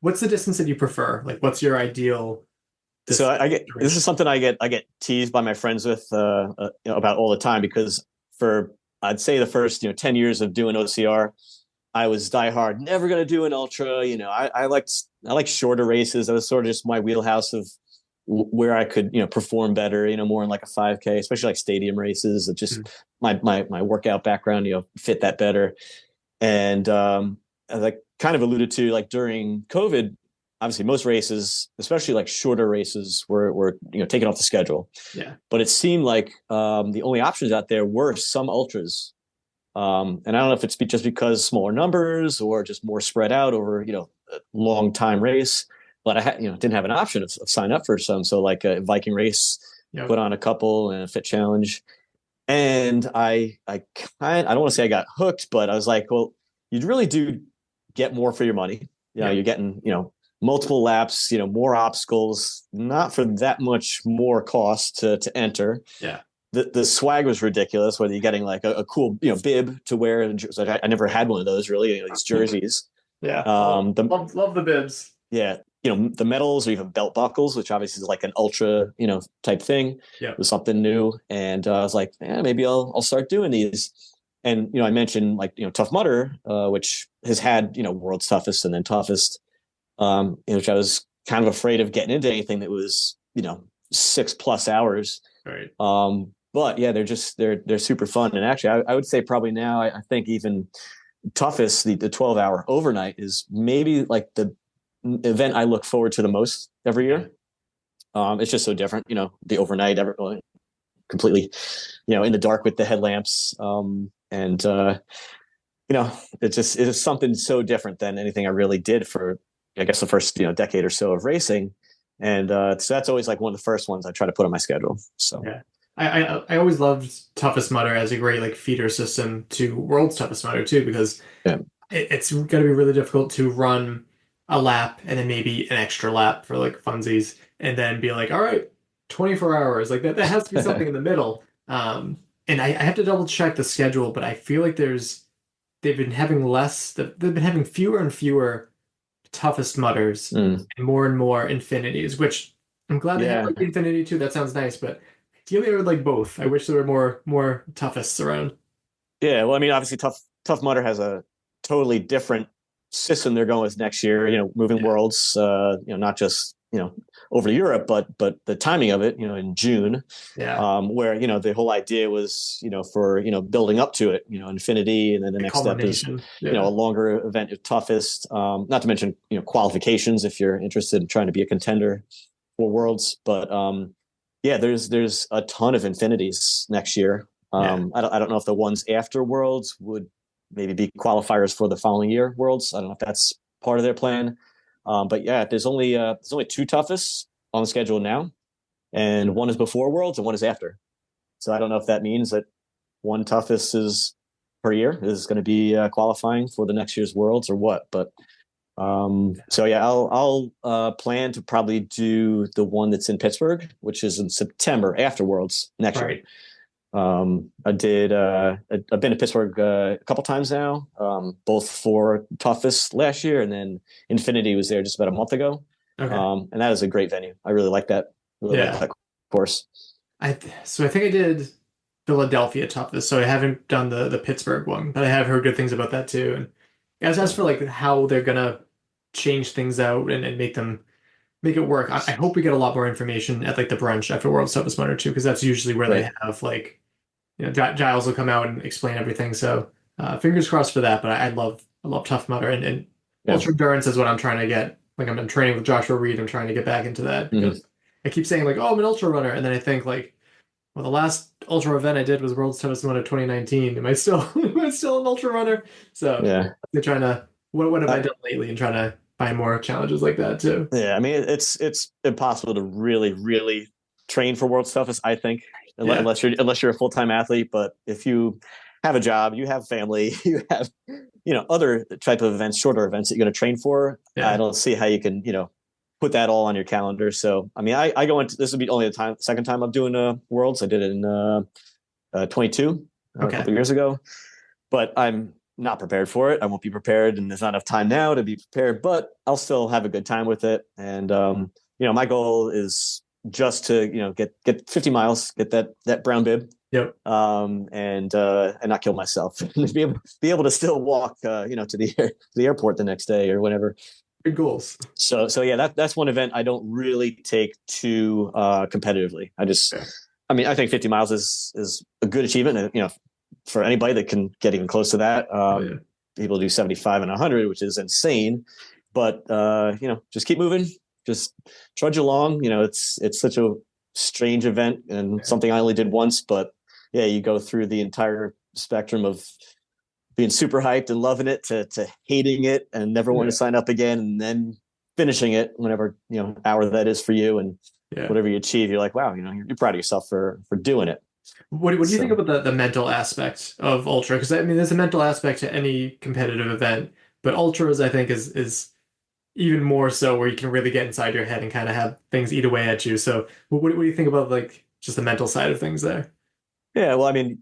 Speaker 7: what's the distance that you prefer? Like, what's your ideal? So this is something I get teased by my friends with about all the time, because for I'd say the first 10 years of doing OCR, I was diehard, never going to do an ultra. I like shorter races. That was sort of just my wheelhouse of where I could perform better. More in like a 5K, especially like stadium races. It just my workout background fit that better. And as I kind of alluded to, like during COVID, obviously most races, especially like shorter races, were taken off the schedule. Yeah. But it seemed like the only options out there were some ultras. And I don't know if it's just because smaller numbers or just more spread out over a long time race. But I didn't have an option of sign up for some. So like a Viking race, put on a couple, and a Fit Challenge. And I don't want to say I got hooked, but I was like, well, you really do get more for your money. You're getting multiple laps, more obstacles, not for that much more cost to enter. Yeah. The swag was ridiculous, whether you're getting like a cool, bib to wear. Like I never had one of those really, these jerseys. Yeah. Love the bibs. Yeah. The medals or even belt buckles, which obviously is like an ultra, type thing. Yeah. It was something new. And I was like, maybe I'll start doing these. And, I mentioned like, Tough Mudder, which has had, World's Toughest and then Toughest. Which I was kind of afraid of getting into anything that was, 6+ hours. Right. But yeah, they're super fun. And actually I would say probably now, I think even Toughest, the 12-hour overnight is maybe like the
Speaker 9: event I look forward to the most every year. It's just so different, the overnight, completely, in the dark with the headlamps. It is something so different than anything I really did for, I guess, the first, decade or so of racing. And so that's always like one of the first ones I try to put on my schedule. So
Speaker 7: yeah. I always loved Toughest Mudder as a great like feeder system to World's Toughest Mudder too, because it's going to be really difficult to run a lap and then maybe an extra lap for like funsies and then be like, all right, 24 hours. Like that has to be something in the middle. And I have to double check the schedule, but I feel like they've been having fewer and fewer Toughest Mudders and more infinities, which I'm glad they have like Infinity too. That sounds nice, but ideally I would like both. I wish there were more toughest around.
Speaker 9: Yeah, well, I mean, obviously Tough Mudder has a totally different system they're going with next year, moving worlds, not just, over to Europe, but the timing of it, in June, where, the whole idea was, for, building up to it, Infinity. And then the next step is, a longer event of Toughest, not to mention, qualifications if you're interested in trying to be a contender for Worlds. But there's a ton of Infinities next year. I don't know if the ones after Worlds would maybe be qualifiers for the following year Worlds. I don't know if that's part of their plan. But there's only two Toughest on the schedule now, and one is before Worlds and one is after. So I don't know if that means that one Toughest is per year is going to be qualifying for the next year's Worlds or what. But I'll plan to probably do the one that's in Pittsburgh, which is in September after Worlds next year. I've been to Pittsburgh a couple times now, both for Toughest last year, and then Infinity was there just about a month ago. Okay. And that is a great venue. I really like that. Like that course. I
Speaker 7: think I did Philadelphia Toughest, so I haven't done the Pittsburgh one, but I have heard good things about that too. And as for like how they're gonna change things out and make it work, I hope we get a lot more information at like the brunch after World's Toughest Mudder too, because that's usually where they have like, Giles will come out and explain everything. So fingers crossed for that. But I love Tough Mudder and ultra endurance is what I'm trying to get. Like I'm training with Joshua Reed. I'm trying to get back into that because I keep saying like, oh, I'm an ultra runner, and then I think like, well, the last ultra event I did was World's Toughest Mudder 2019. Am I still an ultra runner? So they're trying to what have I done lately and trying to find more challenges like that too.
Speaker 9: Yeah, I mean it's impossible to really really train for World's Toughest, I think. Unless you're a full-time athlete. But if you have a job, you have family, you have other type of events, shorter events that you're going to train for, I don't see how you can put that all on your calendar. So I mean, I go into this would be only the second time I'm doing Worlds. I did it in 22 a couple years ago, but I'm not prepared for it. I won't be prepared, and there's not enough time now to be prepared, but I'll still have a good time with it. And my goal is just to get 50 miles, get that brown bib, and not kill myself, be able to still walk to the airport the next day or whenever.
Speaker 7: Good goals.
Speaker 9: So that's one event I don't really take too competitively. I think 50 miles is a good achievement, for anybody that can get even close to that. People do 75 and 100, which is insane, but just keep moving. Just trudge along. It's such a strange event and something I only did once, but you go through the entire spectrum of being super hyped and loving it to hating it and never want to sign up again, and then finishing it whenever hour that is for you, and whatever you achieve, you're like, wow, you're proud of yourself for doing it.
Speaker 7: What do you think about the mental aspect of ultra? Because I mean, there's a mental aspect to any competitive event, but ultras I think is even more so, where you can really get inside your head and kind of have things eat away at you. So what do you think about like just the mental side of things there? Yeah, well, I mean,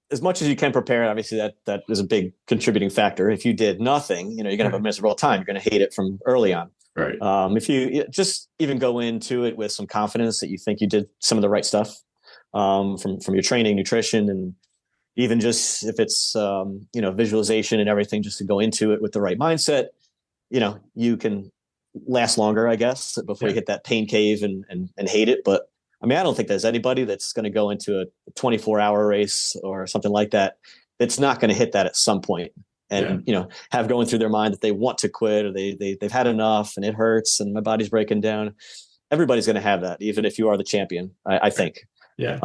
Speaker 9: as much as you can prepare, obviously that is a big contributing factor. If you did nothing, you're going to have a miserable time. You're going to hate it from early on.
Speaker 7: Right.
Speaker 9: If you just even go into it with some confidence that you think you did some of the right stuff, from your training, nutrition, and even just if it's, visualization and everything, just to go into it with the right mindset, you can last longer, I guess, before you hit that pain cave and hate it. But I mean, I don't think there's anybody that's going to go into a 24-hour race or something like that that's not going to hit that at some point. and have going through their mind that they want to quit, or they've had enough and it hurts and my body's breaking down. Everybody's going to have that, even if you are the champion, I think.
Speaker 7: Yeah.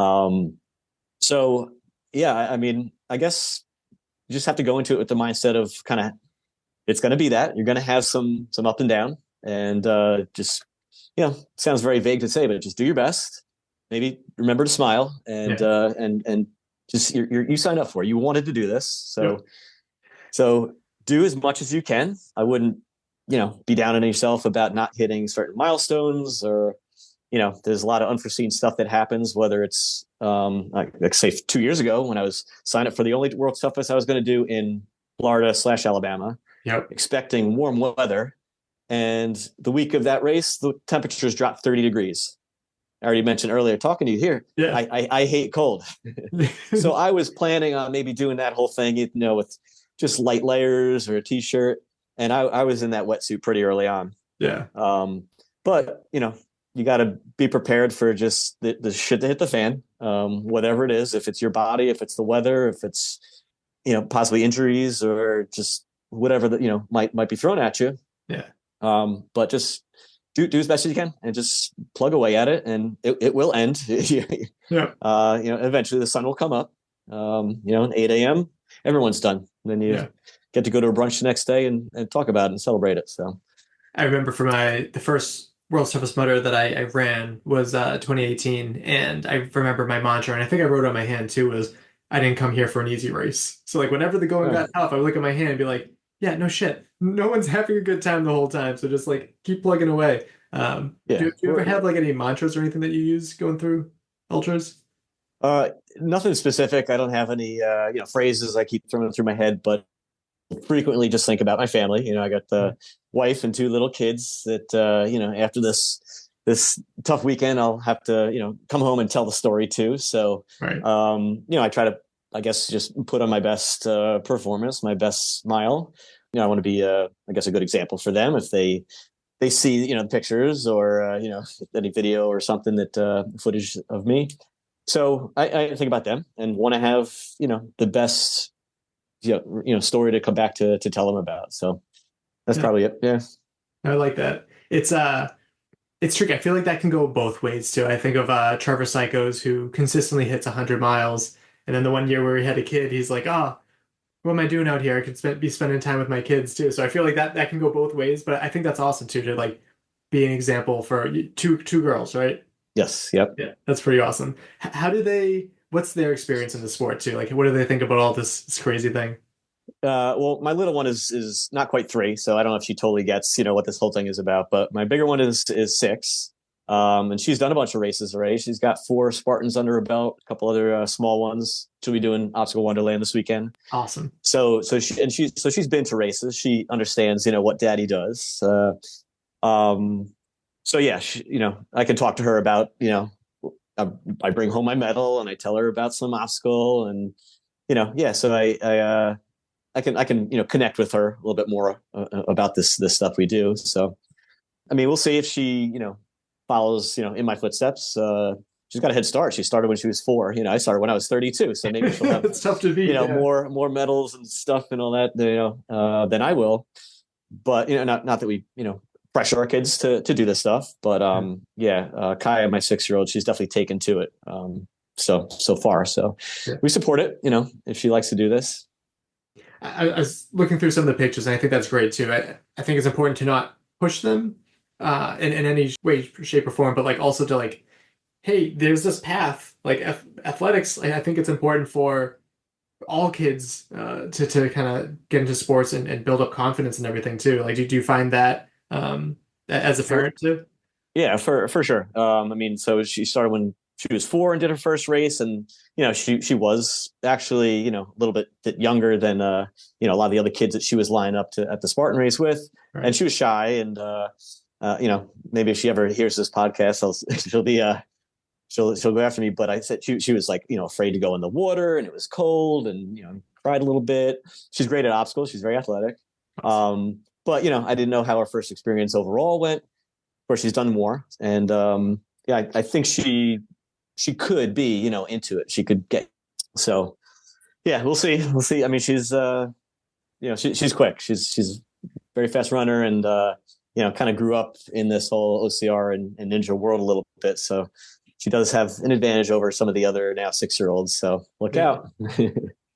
Speaker 9: So yeah, I mean, I guess you just have to go into it with the mindset of kind of, it's going to be that you're going to have some up and down, and just, sounds very vague to say, but just do your best. Maybe remember to smile, and just you signed up for it. You wanted to do this. So do as much as you can. I wouldn't, be down on yourself about not hitting certain milestones, or, there's a lot of unforeseen stuff that happens, whether it's, like say 2 years ago when I was signed up for the only World Toughest I was going to do in Florida/Alabama, expecting warm weather. And the week of that race, the temperatures dropped 30 degrees. I already mentioned earlier, talking to you here, I hate cold. So I was planning on maybe doing that whole thing, with just light layers or a t-shirt. And I was in that wetsuit pretty early on. Yeah. But, you got to be prepared for just the shit to hit the fan, whatever it is, if it's your body, if it's the weather, if it's, possibly injuries or just whatever that, might be thrown at you. Yeah. But just do as best as you can and just plug away at it, and it will end. Eventually the sun will come up, 8 a.m. everyone's done. And then you get to go to a brunch the next day and talk about it and celebrate it. So
Speaker 7: I remember for the first World's Toughest Mudder that I ran was 2018, and I remember my mantra, and I think I wrote on my hand too, was I didn't come here for an easy race. So like whenever the going got tough, I would look at my hand and be like, yeah, no shit, no one's having a good time the whole time, so just like keep plugging away. Do you ever have like any mantras or anything that you use going through ultras?
Speaker 9: Nothing specific. I don't have any phrases I keep throwing through my head, but frequently just think about my family. I got the wife and 2 little kids that after this tough weekend I'll have to come home and tell the story too. So I try to, I guess, just put on my best performance, my best smile. I want to be I guess a good example for them if they see the pictures or any video or something that footage of me. So I think about them and want to have the best story to come back to tell them about. So that's probably it. Yeah,
Speaker 7: I like that. It's tricky. I feel like that can go both ways too. I think of Trevor Psychos, who consistently hits 100 miles, and then the one year where he had a kid, he's like, what am I doing out here? I could be spending time with my kids too. So I feel like that can go both ways, but I think that's awesome too, to like be an example for two girls, right?
Speaker 9: Yes. Yep.
Speaker 7: Yeah, that's pretty awesome. What's their experience in the sport too? Like, what do they think about all this crazy thing?
Speaker 9: Well, my little one is not quite 3, so I don't know if she totally gets, what this whole thing is about, but my bigger one is 6. And she's done a bunch of races already. She's got 4 Spartans under her belt, a couple other small ones. She'll be doing Obstacle Wonderland this weekend.
Speaker 7: Awesome.
Speaker 9: So she's been to races. She understands, what daddy does. So yeah, I can talk to her about, I bring home my medal and I tell her about some obstacle and, so I can connect with her a little bit more about this stuff we do. So, I mean, we'll see if she, follows, in my footsteps. She's got a head start. She started when she was 4. I started when I was 32. So maybe she'll have,
Speaker 7: it's tough to beat,
Speaker 9: more medals and stuff and all that, than I will. But, not that we, pressure our kids to do this stuff. But, Kaya, my 6-year-old, she's definitely taken to it. So far. So we support it, if she likes to do this.
Speaker 7: I was looking through some of the pictures, and I think that's great too. I think it's important to not push them in any way, shape, or form, but like also to like, hey, there's this path. Like athletics, I think it's important for all kids to kind of get into sports and build up confidence and everything too. Like, do you find that as a parent too?
Speaker 9: Yeah, for sure. I mean, so she started when she was 4 and did her first race, and she was actually a little bit younger than a lot of the other kids that she was lining up at the Spartan race with, and she was shy, and maybe if she ever hears this podcast, she'll go after me. But I said she was like afraid to go in the water, and it was cold, and cried a little bit. She's great at obstacles. She's very athletic, but I didn't know how her first experience overall went. Of course, she's done more, and I think she could be, into it. She could get, so yeah, we'll see. I mean, she's, she's quick. She's very fast runner, and kind of grew up in this whole OCR and ninja world a little bit. So she does have an advantage over some of the other now 6-year-olds. So look out.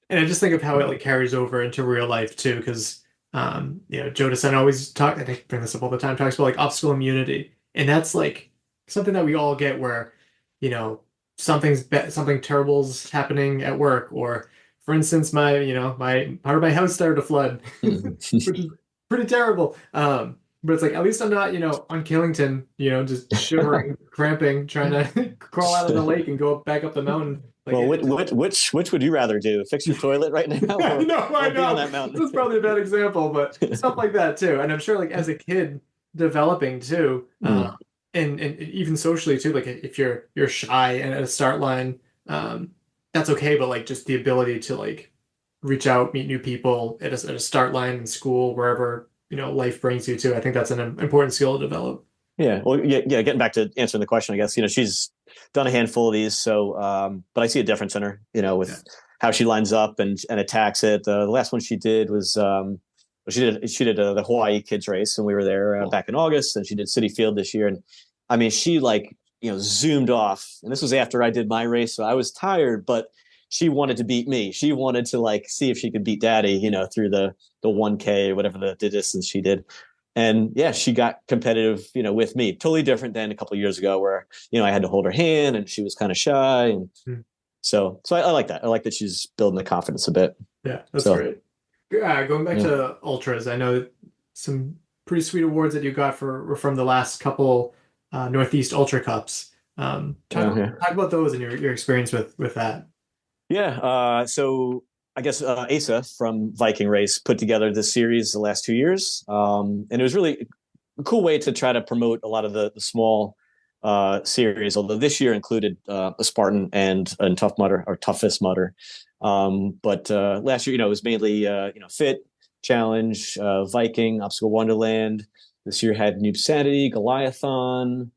Speaker 7: And I just think of how it carries over into real life too, because Joe DeSena always I think bring this up all the time, talks about like obstacle immunity, and that's like something that we all get where something terrible's happening at work, or for instance, my part of my house started to flood, which is pretty terrible. But it's like, at least I'm not, on Killington, just shivering, cramping, trying to crawl out of the lake and go back up the mountain. Like,
Speaker 9: well, which would you rather do? Fix your toilet right now? Or,
Speaker 7: no, I know.
Speaker 9: On that mountain?
Speaker 7: That's probably a bad example, but stuff like that too. And I'm sure, like, as a kid developing too, and even socially too, like if you're shy and at a start line, that's okay. But like just the ability to like reach out, meet new people at a start line in school, wherever life brings you to. I think that's an important skill to develop.
Speaker 9: Yeah. Well, yeah. Getting back to answering the question, I guess, she's done a handful of these. So, but I see a difference in her, with how she lines up and attacks it. The last one she did was, she did the Hawaii kids race, and we were there back in August, and she did City Field this year. And I mean, she zoomed off, and this was after I did my race. So I was tired, but she wanted to beat me. She wanted to see if she could beat Daddy, through the 1K or whatever the distance she did. And yeah, she got competitive, with me. Totally different than a couple of years ago where, I had to hold her hand and she was kind of shy. And so I like that. I like that she's building the confidence a bit.
Speaker 7: Yeah, that's great. Going back to ultras, I know some pretty sweet awards that you got from the last couple Northeast Ultra Cups. Talk about those and your experience with that.
Speaker 9: Yeah. So I guess Asa from Viking Race put together this series the last 2 years. And it was really a cool way to try to promote a lot of the small series, although this year included a Spartan and Tough Mudder or Toughest Mudder. But last year, it was mainly, Fit, Challenge, Viking, Obstacle Wonderland. This year had Noob Sanity, Goliathon.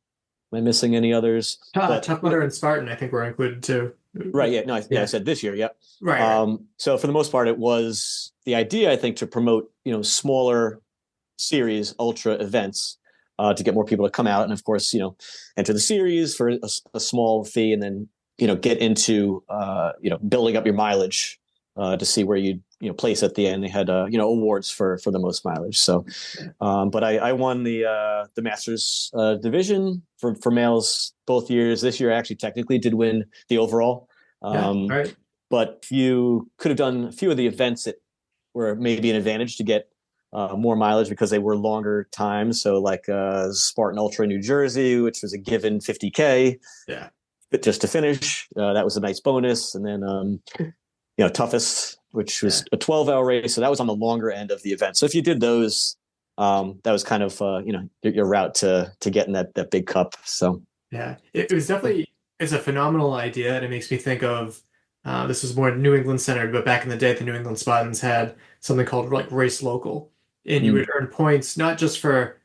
Speaker 9: Am I missing any others?
Speaker 7: Tough Mudder and Spartan, I think, were included too.
Speaker 9: Right. Yeah. No. I said this year. Yep.
Speaker 7: Right.
Speaker 9: So for the most part, it was the idea, I think, to promote smaller series ultra events to get more people to come out, and of course, enter the series for a small fee, and then get into building up your mileage to see where you place at the end. They had awards for the most mileage. So, but I won the Masters division for males both years. This year, I actually technically did win the overall.
Speaker 7: Right.
Speaker 9: But you could have done a few of the events that were maybe an advantage to get more mileage because they were longer times. So like Spartan Ultra New Jersey, which was a given 50K.
Speaker 7: Yeah.
Speaker 9: But just to finish, that was a nice bonus. And then, Toughest, which was a 12-hour race. So that was on the longer end of the event. So if you did those, that was kind of, your route to getting that big cup. So,
Speaker 7: yeah, it was definitely, it's a phenomenal idea. And it makes me think of, this was more New England centered, but back in the day, the New England Spartans had something called like Race Local. And you would earn points, not just for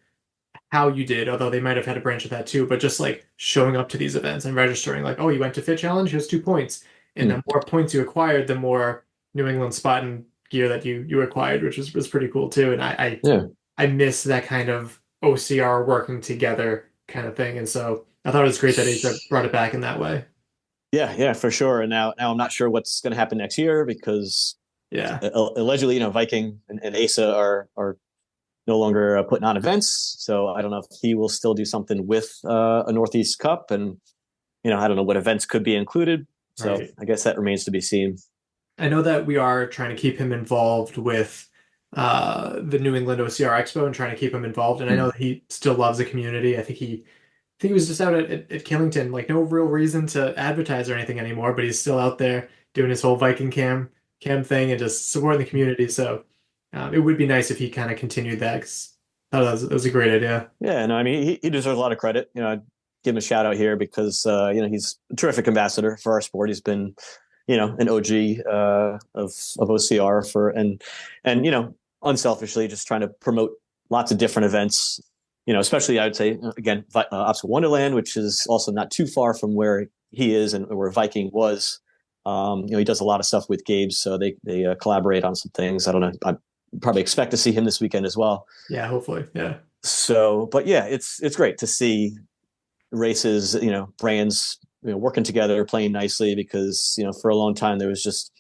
Speaker 7: how you did, although they might have had a branch of that too, but just like showing up to these events and registering like, oh, you went to Fit Challenge, here's 2 points. And the more points you acquired, the more New England Spartan gear that you acquired, which was pretty cool too. And I miss that kind of OCR working together kind of thing. And so I thought it was great that Asa brought it back in that way.
Speaker 9: Yeah, for sure. And now I'm not sure what's going to happen next year because allegedly, Viking and Asa are no longer putting on events. So I don't know if he will still do something with a Northeast Cup, and I don't know what events could be included. So I guess that remains to be seen.
Speaker 7: I know that we are trying to keep him involved with the New England OCR Expo and trying to keep him involved. And I know that he still loves the community. I think he was just out at Killington, like no real reason to advertise or anything anymore, but he's still out there doing his whole Viking cam thing and just supporting the community. So it would be nice if he kind of continued that. 'Cause I thought that was a great idea.
Speaker 9: Yeah, no, I mean, he deserves a lot of credit. I'd give him a shout out here because, he's a terrific ambassador for our sport. He's been, an OG of OCR and unselfishly just trying to promote lots of different events, especially I would say, again, Obstacle Wonderland, which is also not too far from where he is and where Viking was. He does a lot of stuff with Gabe, so they collaborate on some things. I don't know. probably expect to see him this weekend as well.
Speaker 7: Yeah, hopefully. Yeah.
Speaker 9: So, but yeah, it's great to see races, brands, working together, playing nicely, because, for a long time there was just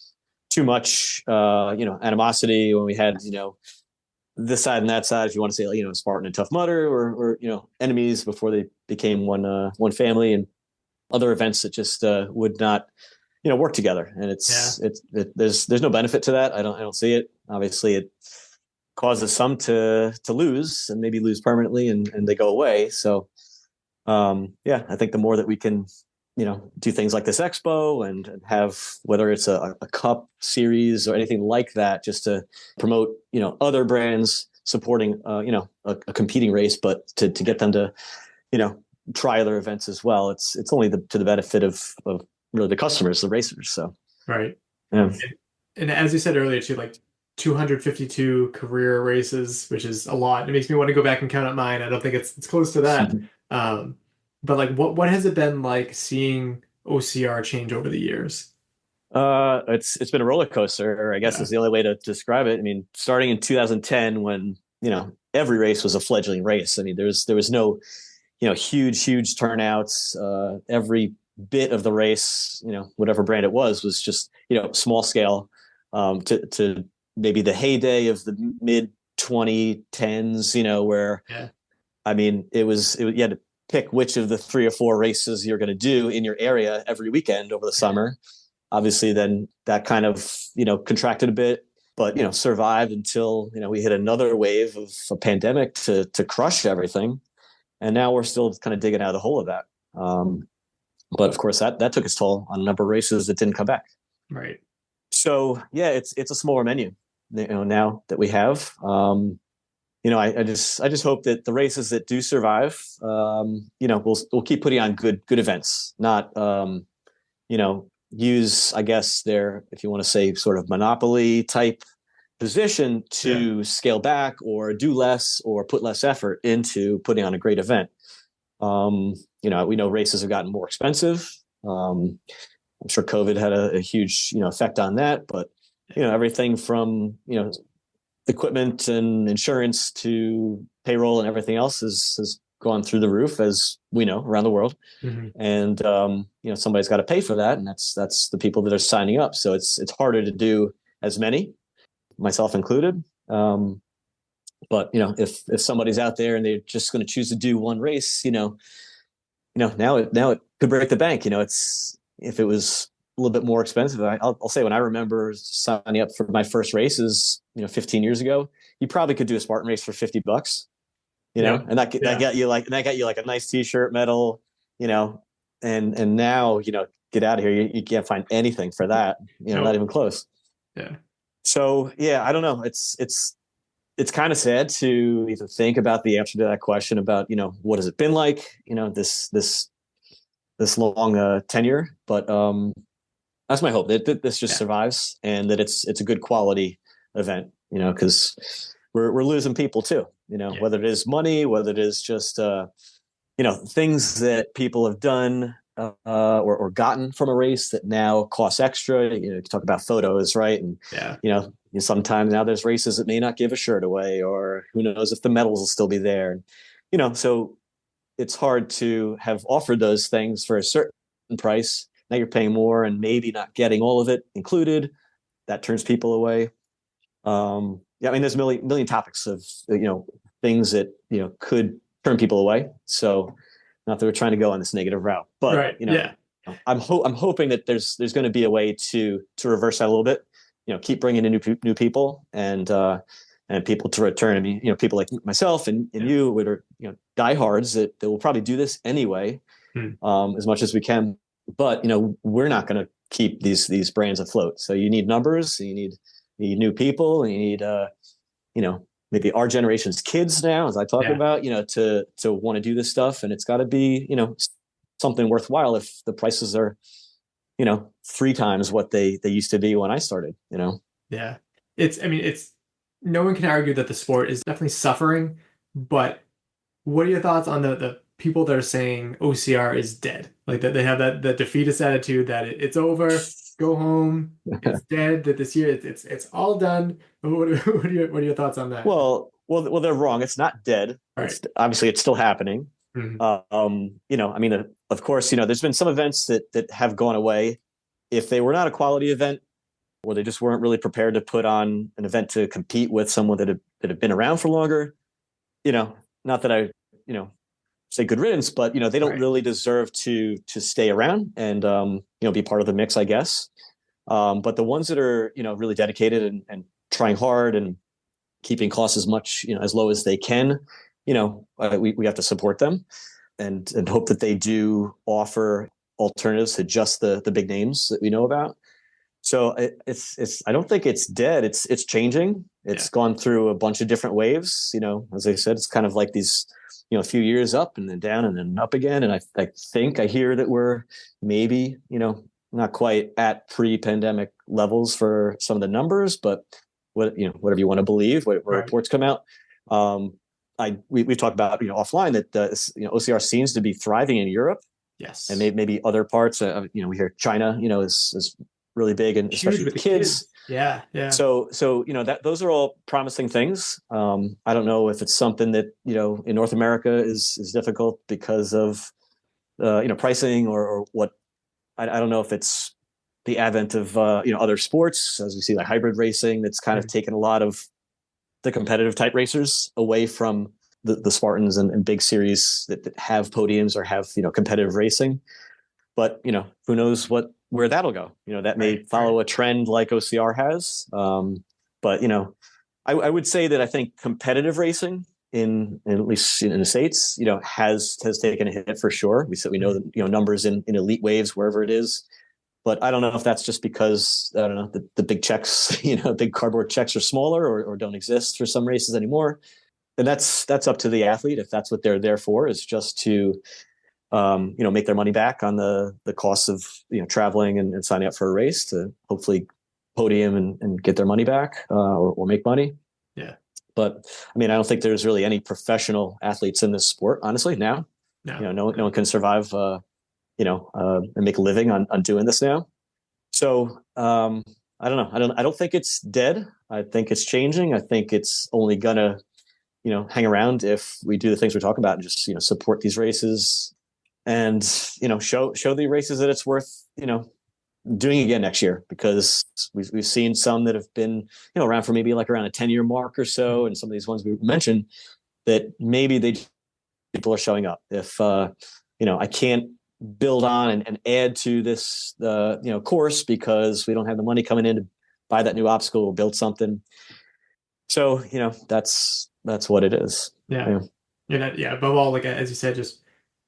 Speaker 9: too much, animosity when we had, this side and that side, if you want to say, Spartan and Tough Mudder, or enemies before they became one family, and other events that just would not, work together. And there's no benefit to that. I don't see it. Obviously, it causes some to lose, and maybe lose permanently, and they go away. So, I think the more that we can, do things like this expo, and have, whether it's a cup series or anything like that, just to promote, other brands supporting, a competing race, but to get them to, try other events as well. It's only to the benefit of really the customers, the racers. So,
Speaker 7: right.
Speaker 9: Yeah.
Speaker 7: And as you said earlier too, like 252 career races, which is a lot. It makes me want to go back and count up mine. I don't think it's close to that. But like, what has it been like seeing OCR change over the years?
Speaker 9: It's been a roller coaster, I guess, is the only way to describe it. I mean, starting in 2010, when every race was a fledgling race. I mean, there was no huge turnouts. Every bit of the race, whatever brand it was just small scale. To maybe the heyday of the mid 2010s, where I mean, you had to pick which of the 3 or 4 races you're going to do in your area every weekend over the summer. Obviously, then that kind of, contracted a bit, but, survived until, we hit another wave of a pandemic to crush everything. And now we're still kind of digging out of the hole of that. But of course, that took its toll on a number of races that didn't come back.
Speaker 7: Right.
Speaker 9: So, yeah, it's a smaller menu, now that we have. I just hope that the races that do survive, we'll keep putting on good events, not, use, I guess, their, if you want to say, sort of monopoly type position to scale back or do less or put less effort into putting on a great event. We know races have gotten more expensive. I'm sure COVID had a huge, effect on that, but, everything from, equipment and insurance to payroll and everything else has gone through the roof, as we know, around the world.
Speaker 7: Mm-hmm.
Speaker 9: And, somebody's got to pay for that. And that's the people that are signing up. So it's harder to do as many, myself included. But, if somebody's out there and they're just going to choose to do one race, now it could break the bank. If it was a little bit more expensive, I'll say, when I remember signing up for my first races, 15 years ago, you probably could do a Spartan race for $50, and that got you like a nice t-shirt, medal, and now, get out of here. You can't find anything for that, not even close.
Speaker 7: Yeah. So,
Speaker 9: I don't know. It's kind of sad to even think about the answer to that question about, what has it been like, this long tenure, but that's my hope, that this just survives, and that it's a good quality event, because we're losing people too, whether it is money, whether it is just, things that people have done or gotten from a race that now costs extra. You talk about photos, right? And, sometimes now there's races that may not give a shirt away, or who knows if the medals will still be there. So it's hard to have offered those things for a certain price. Now you're paying more and maybe not getting all of it included. That turns people away. There's a million topics of, things that, could turn people away. So not that we're trying to go on this negative route, but, I'm hoping that there's going to be a way to reverse that a little bit, keep bringing in new people and people to return. I mean, people like myself and you would are, diehards that will probably do this anyway, as much as we can. But, we're not going to keep these brands afloat. So you need numbers, you need new people, and you need, maybe our generation's kids now, as I talk about, to want to do this stuff. And it's got to be, something worthwhile if the prices are, 3 times what they used to be when I started,
Speaker 7: Yeah. It's no one can argue that the sport is definitely suffering, but what are your thoughts on the people that are saying OCR is dead? Like that they have that defeatist attitude that it's over. go home. It's dead. That this year it's all done. What are your thoughts on that?
Speaker 9: Well, they're wrong. It's not dead.
Speaker 7: Right.
Speaker 9: Obviously it's still happening.
Speaker 7: Mm-hmm.
Speaker 9: I mean, of course, there's been some events that have gone away. If they were not a quality event, or they just weren't really prepared to put on an event to compete with someone that had been around for longer, not that I, say good riddance, but they don't really deserve to stay around and be part of the mix, I guess. But the ones that are really dedicated and trying hard and keeping costs as much as low as they can, we have to support them and hope that they do offer alternatives to just the big names that we know about. So it's I don't think it's dead. It's changing. It's gone through a bunch of different waves. As I said, it's kind of like these a few years up and then down and then up again. And I think I hear that we're maybe not quite at pre-pandemic levels for some of the numbers, but whatever you want to believe, what reports come out. We talked about offline that OCR seems to be thriving in Europe.
Speaker 7: Yes,
Speaker 9: and maybe other parts. We hear China is really big, and especially with kids.
Speaker 7: Yeah.
Speaker 9: So that those are all promising things. I don't know if it's something that in North America is difficult because of pricing or what. I don't know if it's the advent of other sports, as we see like hybrid racing, that's kind of taken a lot of the competitive type racers away from the Spartans and big series that have podiums or have competitive racing. But who knows where that'll go. That may follow a trend like OCR has. But I would say that I think competitive racing in at least in the States has taken a hit for sure. We know that numbers in elite waves wherever it is. But I don't know if that's just because I don't know the big checks, big cardboard checks are smaller or don't exist for some races anymore. And that's up to the athlete if that's what they're there for, is just to make their money back on the costs of traveling and signing up for a race to hopefully podium and get their money back or make money.
Speaker 7: Yeah.
Speaker 9: But I mean, I don't think there's really any professional athletes in this sport, honestly. Now, no one can survive, and make a living on doing this now. So I don't know. I don't think it's dead. I think it's changing. I think it's only gonna, hang around if we do the things we're talking about and just support these races and show the races that it's worth doing again next year, because we've seen some that have been around for maybe like around a 10-year mark or so, and some of these ones we mentioned that maybe people are showing up. If I can't build on and add to this course because we don't have the money coming in to buy that new obstacle or build something. So that's what it is.
Speaker 7: Yeah. Above all, like as you said, just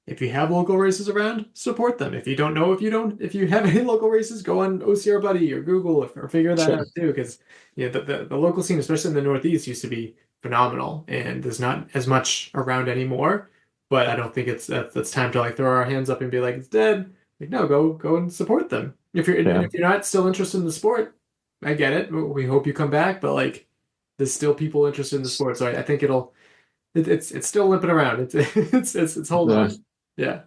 Speaker 7: if you have local races around, support them. If you have any local races, go on OCR Buddy or Google or figure that out too, because the local scene, especially in the Northeast, used to be phenomenal, and there's not as much around anymore. But I don't think that's time to like throw our hands up and be like it's dead. Like no, go and support them. If you're not still interested in the sport, I get it. We hope you come back, but like there's still people interested in the sport, so I think it's still limping around. It's holding on. Yeah.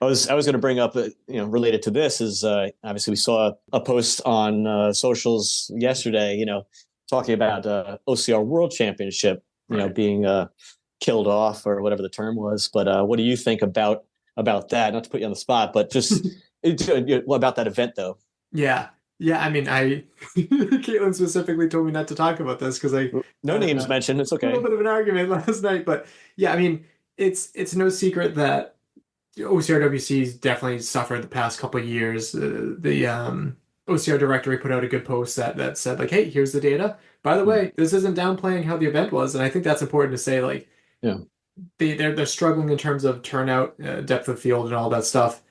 Speaker 9: I was going to bring up, related to this is obviously we saw a post on socials yesterday, talking about OCR World Championship, being killed off or whatever the term was. But what do you think about that? Not to put you on the spot, but just about that event though.
Speaker 7: Yeah. I mean, Caitlin specifically told me not to talk about this because
Speaker 9: no names mentioned. It's okay.
Speaker 7: A little bit of an argument last night, but yeah, I mean, it's no secret that OCRWC's definitely suffered the past couple of years. The OCR directory put out a good post that said like, hey, here's the data. By the way, this isn't downplaying how the event was, and I think that's important to say. Like, they're struggling in terms of turnout, depth of field, and all that stuff,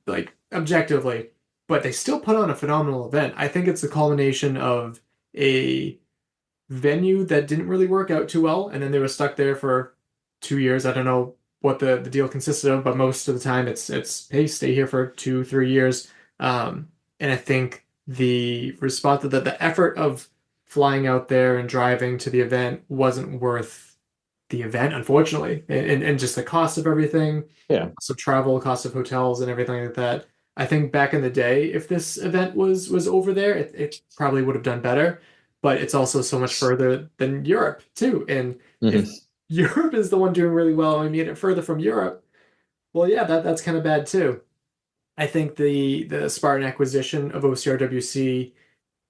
Speaker 7: like objectively, but they still put on a phenomenal event. I think it's a culmination of a venue that didn't really work out too well, and then they were stuck there for 2 years. I don't know what the deal consisted of, but most of the time it's hey, stay here for 2-3 years. And I think the response to the effort of flying out there and driving to the event wasn't worth the event, unfortunately, and just the cost of everything, cost of travel, cost of hotels, and everything like that. I think back in the day, if this event was over there, it probably would have done better. But it's also so much further than Europe too. And if Europe is the one doing really well, and we made it further from Europe, well, yeah, that's kind of bad too. I think the Spartan acquisition of OCRWC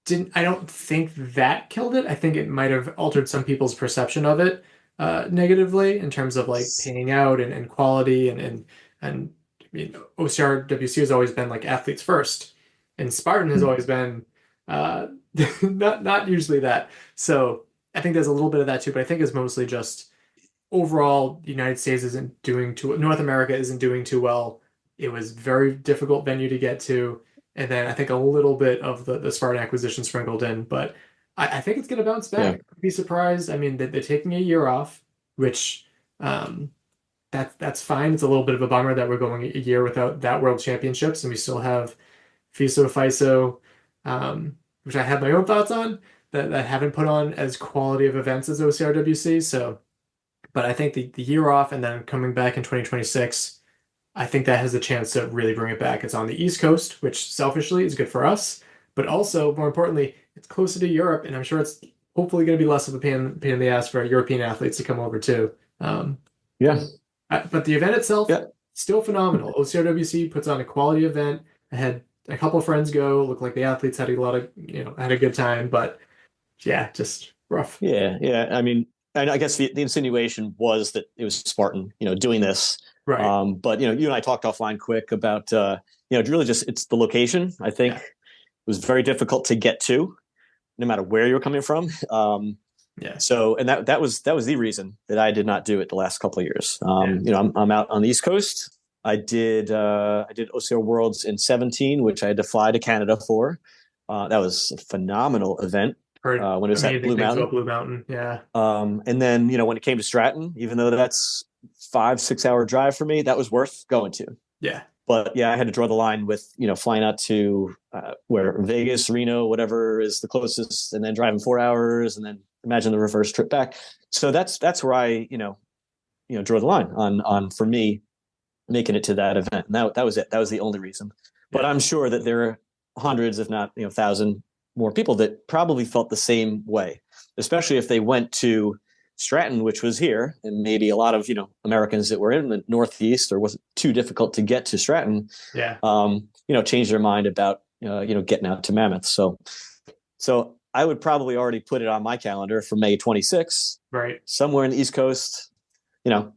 Speaker 7: didn't. I don't think that killed it. I think it might have altered some people's perception of it negatively in terms of like paying out and quality and I mean, OCRWC has always been like athletes first, and Spartan has always been not usually that. So I think there's a little bit of that too, but I think it's mostly just overall the United States isn't doing too. North America isn't doing too well. It was very difficult venue to get to, and then I think a little bit of the Spartan acquisition sprinkled in, but I think it's going to bounce back.
Speaker 9: Yeah.
Speaker 7: I'd be surprised. I mean, they're taking a year off, which that's fine. It's a little bit of a bummer that we're going a year without that World Championships, and we still have FISO, FISO, which I have my own thoughts on that haven't put on as quality of events as OCRWC. So, but I think the year off and then coming back in 2026, I think that has a chance to really bring it back. It's on the East Coast, which selfishly is good for us, but also more importantly, it's closer to Europe, and I'm sure it's hopefully going to be less of a pain in the ass for European athletes to come over too.
Speaker 9: Yeah.
Speaker 7: But the event itself, still phenomenal. OCRWC puts on a quality event. I had a couple of friends go. Looked like the athletes had a lot of, had a good time. But yeah, just rough.
Speaker 9: Yeah. I mean, and I guess the insinuation was that it was Spartan, doing this.
Speaker 7: Right.
Speaker 9: But you and I talked offline quick about really just it's the location. I think it was very difficult to get to, no matter where you're coming from. So, and that was the reason that I did not do it the last couple of years. I'm out on the East Coast. I did OCR Worlds in 2017, which I had to fly to Canada for. That was a phenomenal event. When it was at Blue Mountain.
Speaker 7: Blue Mountain, yeah.
Speaker 9: And then when it came to Stratton, even though that's 5-6 hour drive for me, that was worth going to.
Speaker 7: Yeah.
Speaker 9: But yeah, I had to draw the line with flying out to where Vegas, Reno, whatever is the closest, and then driving 4 hours, and then imagine the reverse trip back. So that's where I draw the line on for me making it to that event. And that was it. That was the only reason. But I'm sure that there are hundreds, if not 1,000 more people that probably felt the same way, especially if they went to Stratton, which was here, and maybe a lot of Americans that were in the Northeast or wasn't too difficult to get to Stratton. Changed their mind about getting out to Mammoth. So I would probably already put it on my calendar for May 26th,
Speaker 7: right,
Speaker 9: somewhere in the East Coast.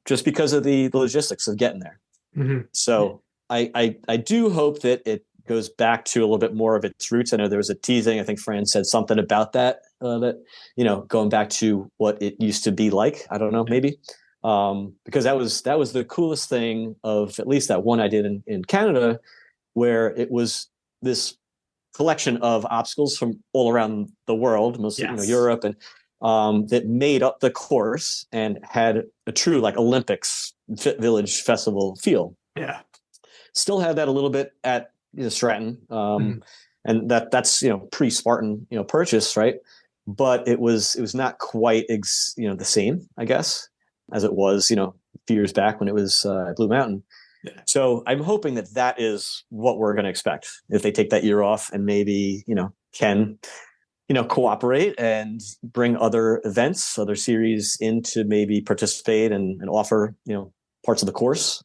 Speaker 9: Just because of the logistics of getting there.
Speaker 7: Mm-hmm.
Speaker 9: So I do hope that it goes back to a little bit more of its roots. I know there was a teasing. I think Fran said something about that, going back to what it used to be like. I don't know, maybe. Because that was the coolest thing of at least that one I did in Canada, where it was this collection of obstacles from all around the world, mostly Europe, and that made up the course and had a true like Olympics Village Festival feel.
Speaker 7: Yeah.
Speaker 9: Still have that a little bit at Stratton, and that's pre-Spartan purchase, right? But it was not quite the same, I guess, as it was a few years back when it was at Blue Mountain. Yeah. So I'm hoping that is what we're going to expect if they take that year off and maybe can cooperate and bring other events, other series in to maybe participate and offer parts of the course.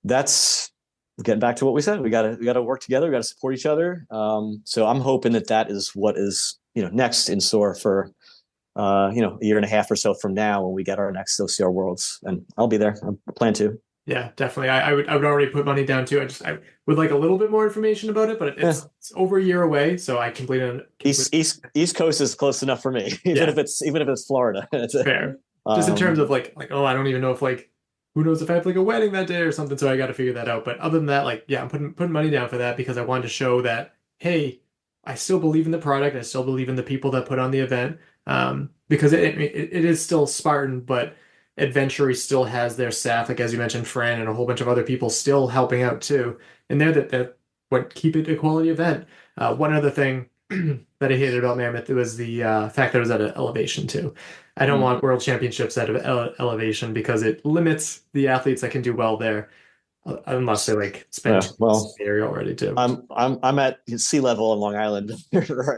Speaker 9: That's getting back to what we said. We gotta work together. We gotta support each other. So I'm hoping that is what is next in store for a year and a half or so from now when we get our next OCR Worlds, and I'll be there. I plan to.
Speaker 7: Yeah, definitely. I would already put money down too. I would like a little bit more information about it, but it's over a year away, so I completely
Speaker 9: East Coast is close enough for me, even if it's Florida. It's
Speaker 7: fair. Just in terms of like I don't even know if who knows if I have a wedding that day or something, so I got to figure that out. But other than that, I'm putting money down for that because I wanted to show that, hey, I still believe in the product. I still believe in the people that put on the event, because it is still Spartan, but Adventure still has their staff, like as you mentioned, Fran and a whole bunch of other people still helping out too. And they're that what keep it a quality event. One other thing that I hated about Mammoth was the fact that it was at an elevation too. I don't want world championships at elevation because it limits the athletes that can do well there. unless they like spend
Speaker 9: well,
Speaker 7: the area already too.
Speaker 9: I'm at sea level in Long Island,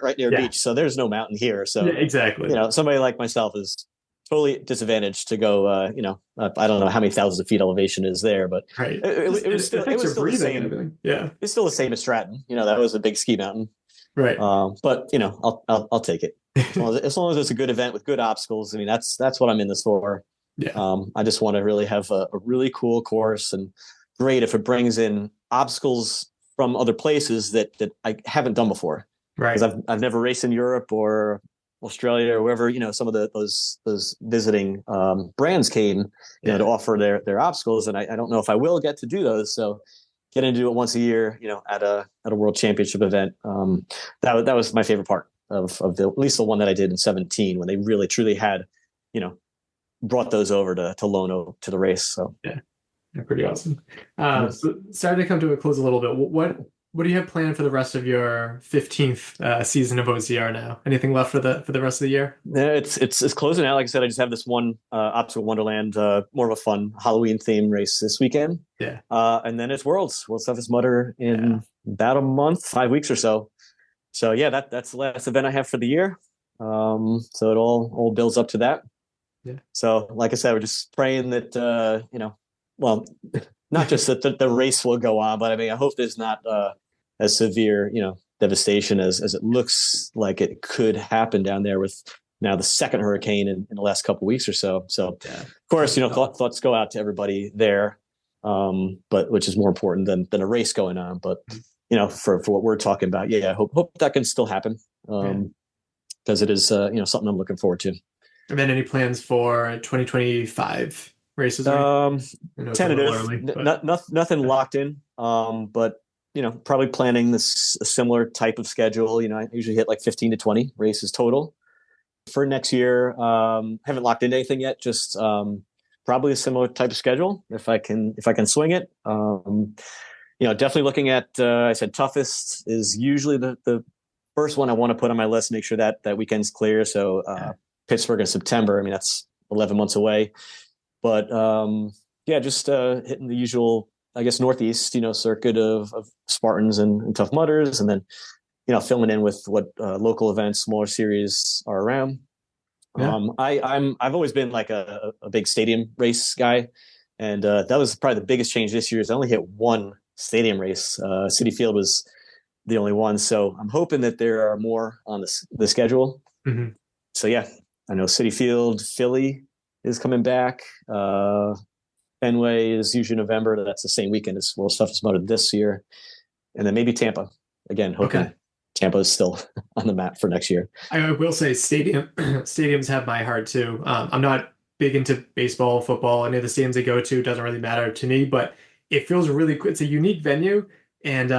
Speaker 9: right near a beach, so there's no mountain here. So
Speaker 7: yeah, exactly.
Speaker 9: Somebody like myself is totally disadvantaged to go. I don't know how many thousands of feet elevation is there, but
Speaker 7: right.
Speaker 9: it was still the same.
Speaker 7: And everything. Yeah,
Speaker 9: it's still the same as Stratton. That was a big ski mountain.
Speaker 7: Right.
Speaker 9: But I'll take it as long as it's a good event with good obstacles. I mean, that's what I'm in this for.
Speaker 7: Yeah.
Speaker 9: I just want to really have a really cool course, and great if it brings in obstacles from other places that I haven't done before.
Speaker 7: Right.
Speaker 9: Because I've never raced in Europe or Australia or wherever, some of those visiting brands came, to offer their obstacles. And I don't know if I will get to do those. So getting to do it once a year, at a world championship event. That was my favorite part of at least the one that I did in 2017, when they really truly had, brought those over to Lono to the race. So
Speaker 7: yeah, pretty awesome. So starting to come to a close a little bit. What do you have planned for the rest of your 15th season of OCR now? Anything left for the rest of the year?
Speaker 9: Yeah, it's closing out. Like I said, I just have this one Obstacle Wonderland, more of a fun Halloween theme race this weekend.
Speaker 7: Yeah.
Speaker 9: And then it's World Toughest Mudder in about a month, 5 weeks or so. So yeah, that's the last event I have for the year. So it all builds up to that.
Speaker 7: Yeah.
Speaker 9: So like I said, we're just praying that well, not just that the race will go on, but I mean, I hope there's not as severe, devastation as it looks like it could happen down there with now the second hurricane in the last couple of weeks or so. So of course, thoughts go out to everybody there, but which is more important than a race going on. But for what we're talking about, I hope that can still happen, because it is something I'm looking forward to.
Speaker 7: And then any plans for 2025 races?
Speaker 9: Tentative, nothing locked in. But probably planning a similar type of schedule. I usually hit like 15 to 20 races total for next year. Haven't locked into anything yet. Just probably a similar type of schedule if I can swing it. Definitely looking at. I said toughest is usually the first one I want to put on my list. Make sure that weekend's clear. So Pittsburgh in September. I mean, that's 11 months away. But just hitting the usual, I guess, Northeast, circuit of Spartans and Tough Mudders, and then, filling in with what local events, smaller series are around. Yeah. I've always been like a big stadium race guy, and that was probably the biggest change this year. Is I only hit one stadium race. City Field was the only one, so I'm hoping that there are more on the schedule.
Speaker 7: Mm-hmm.
Speaker 9: So yeah, I know City Field, Philly is coming back. Fenway is usually November. That's the same weekend as World's Toughest Mudder this year. And then maybe Tampa. Again, hoping Tampa is still on the map for next year.
Speaker 7: I will say stadiums have my heart too. I'm not big into baseball, football. Any of the stadiums I go to doesn't really matter to me, but it feels really cool. It's a unique venue. And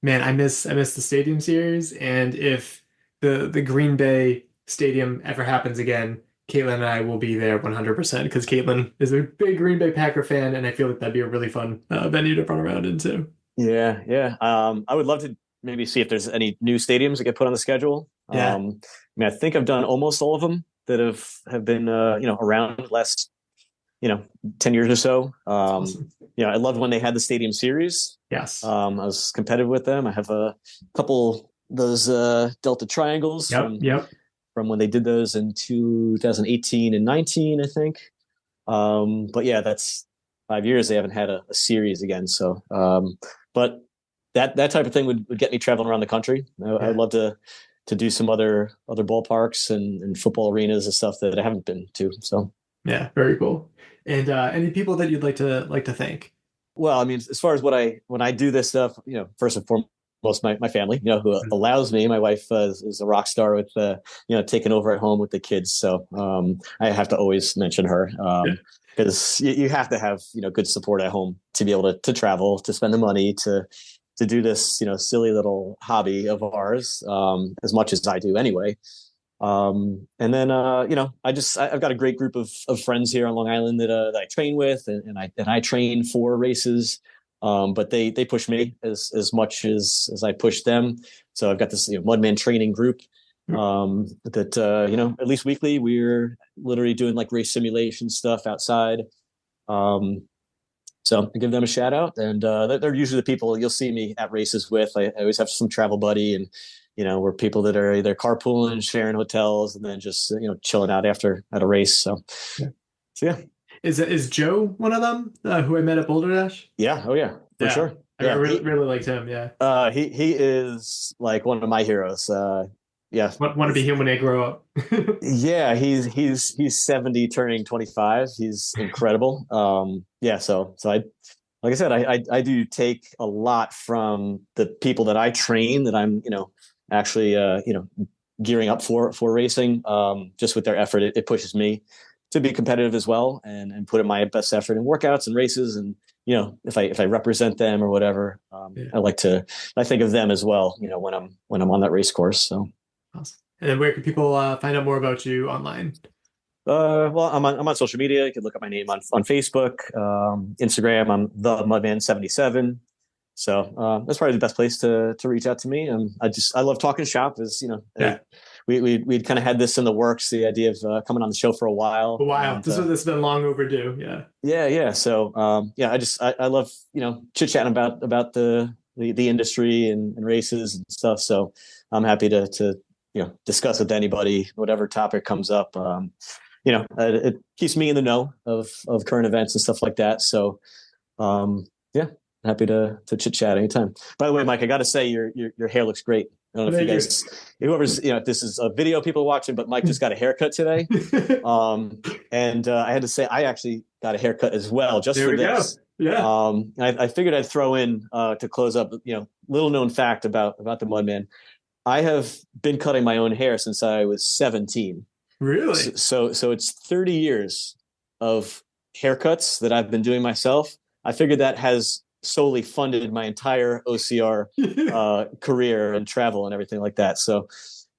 Speaker 7: man, I miss the stadium series. And if the Green Bay Stadium ever happens again, Caitlin and I will be there 100% because Caitlin is a big Green Bay Packer fan, and I feel like that'd be a really fun venue to run around into.
Speaker 9: Yeah. I would love to maybe see if there's any new stadiums that get put on the schedule.
Speaker 7: Yeah.
Speaker 9: I think I've done almost all of them that have been around the last 10 years or so. Awesome. I loved when they had the stadium series.
Speaker 7: Yes.
Speaker 9: I was competitive with them. I have a couple of those Delta Triangles.
Speaker 7: Yep.
Speaker 9: From when they did those in 2018 and 19, I think. But yeah, that's 5 years. They haven't had a series again. So, but that type of thing would get me traveling around the country. I'd love to do some other ballparks and football arenas and stuff that I haven't been to. So
Speaker 7: yeah, very cool. And any people that you'd like to thank?
Speaker 9: Well, I mean, as far as when I do this stuff, first and foremost, my family, who allows me. My wife is a rock star with, taking over at home with the kids. So I have to always mention her because you have to have, good support at home to be able to travel, to spend the money, to do this, silly little hobby of ours, as much as I do anyway. And then, I've got a great group of friends here on Long Island that I train with, and I train for races. But they push me as much as I push them. So I've got this Mudman training group that at least weekly we're literally doing like race simulation stuff outside. So I give them a shout out, and they're usually the people you'll see me at races with. I always have some travel buddy, and we're people that are either carpooling and sharing hotels, and then just chilling out after at a race. So yeah.
Speaker 7: Is Joe one of them who I met at Boulder Dash?
Speaker 9: Yeah. Oh yeah. For sure.
Speaker 7: I really liked him. Yeah.
Speaker 9: He is like one of my heroes. Yeah.
Speaker 7: Want to be him when I grow up.
Speaker 9: Yeah. He's 70 turning 25. He's incredible. Yeah. So like I said, I do take a lot from the people that I train that I'm, actually, gearing up for racing. Just with their effort, it pushes me to be competitive as well and put in my best effort in workouts and races. And, if I represent them or whatever, I think of them as well, when I'm on that race course. So.
Speaker 7: Awesome. And then where can people find out more about you online?
Speaker 9: Well, I'm on social media. You can look up my name on Facebook, Instagram. I'm the Mudman 77. So that's probably the best place to reach out to me. And I love talking shop. We'd kind of had this in the works, the idea of coming on the show for a while.
Speaker 7: This has been long overdue. Yeah.
Speaker 9: Yeah. So I love chit chatting about the industry and races and stuff. So I'm happy to discuss with anybody whatever topic comes up. It keeps me in the know of current events and stuff like that. So happy to chit chat anytime. By the way, Mike, I got to say your hair looks great. I don't know if you guys, whoever's, if this is a video people watching, but Mike just got a haircut today. And I had to say, I actually got a haircut as well, just for this.
Speaker 7: Go. Yeah.
Speaker 9: I figured I'd throw in to close up, little known fact about the Mudman. I have been cutting my own hair since I was 17.
Speaker 7: Really?
Speaker 9: So it's 30 years of haircuts that I've been doing myself. I figured that has solely funded my entire OCR career and travel and everything like that. So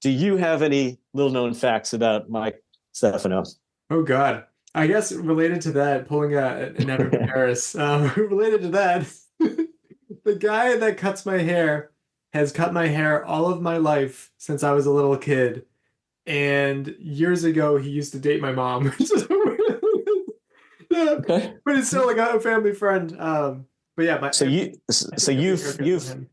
Speaker 9: do you have any little known facts about Mike Stefano?
Speaker 7: Oh God. I guess related to that, pulling an Evan Harris, related to that, the guy that cuts my hair has cut my hair all of my life since I was a little kid. And years ago, he used to date my mom. Okay. But it's still like a family friend. But yeah,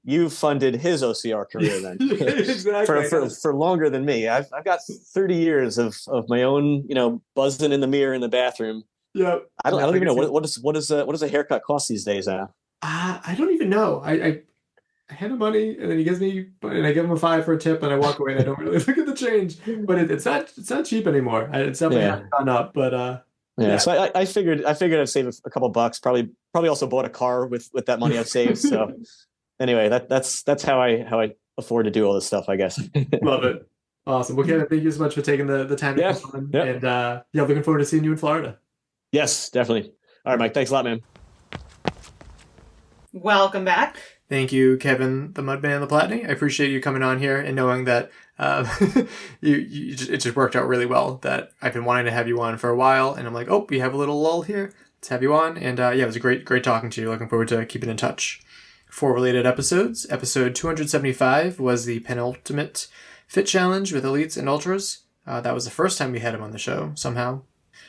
Speaker 7: you've funded his OCR career then. Exactly. for longer than me. I've got 30 years of my own, buzzing in the mirror in the bathroom. Yep.
Speaker 9: I don't even know what does a haircut cost these days now?
Speaker 7: I don't even know. I hand him money and then he gives me, and I give him a $5 for a tip and I walk away and I don't really look at the change. But it's not cheap anymore. It's definitely gone up. But
Speaker 9: so I figured I'd save a couple bucks. Probably also bought a car with that money I've saved. So anyway, that's how I afford to do all this stuff, I guess.
Speaker 7: Love it. Awesome. Well, Kevin, thank you so much for taking the time to come on. Yep. And looking forward to seeing you in Florida.
Speaker 9: Yes, definitely. All right, Mike. Thanks a lot, man.
Speaker 8: Welcome back.
Speaker 7: Thank you, Kevin, the Mudman, LaPlatney. I appreciate you coming on here and knowing that it just worked out really well. That I've been wanting to have you on for a while, and I'm like, oh, we have a little lull here. Let's have you on. And it was a great talking to you. Looking forward to keeping in touch. 4 related episodes. Episode 275 was the penultimate fit challenge with elites and ultras. That was the first time we had him on the show somehow.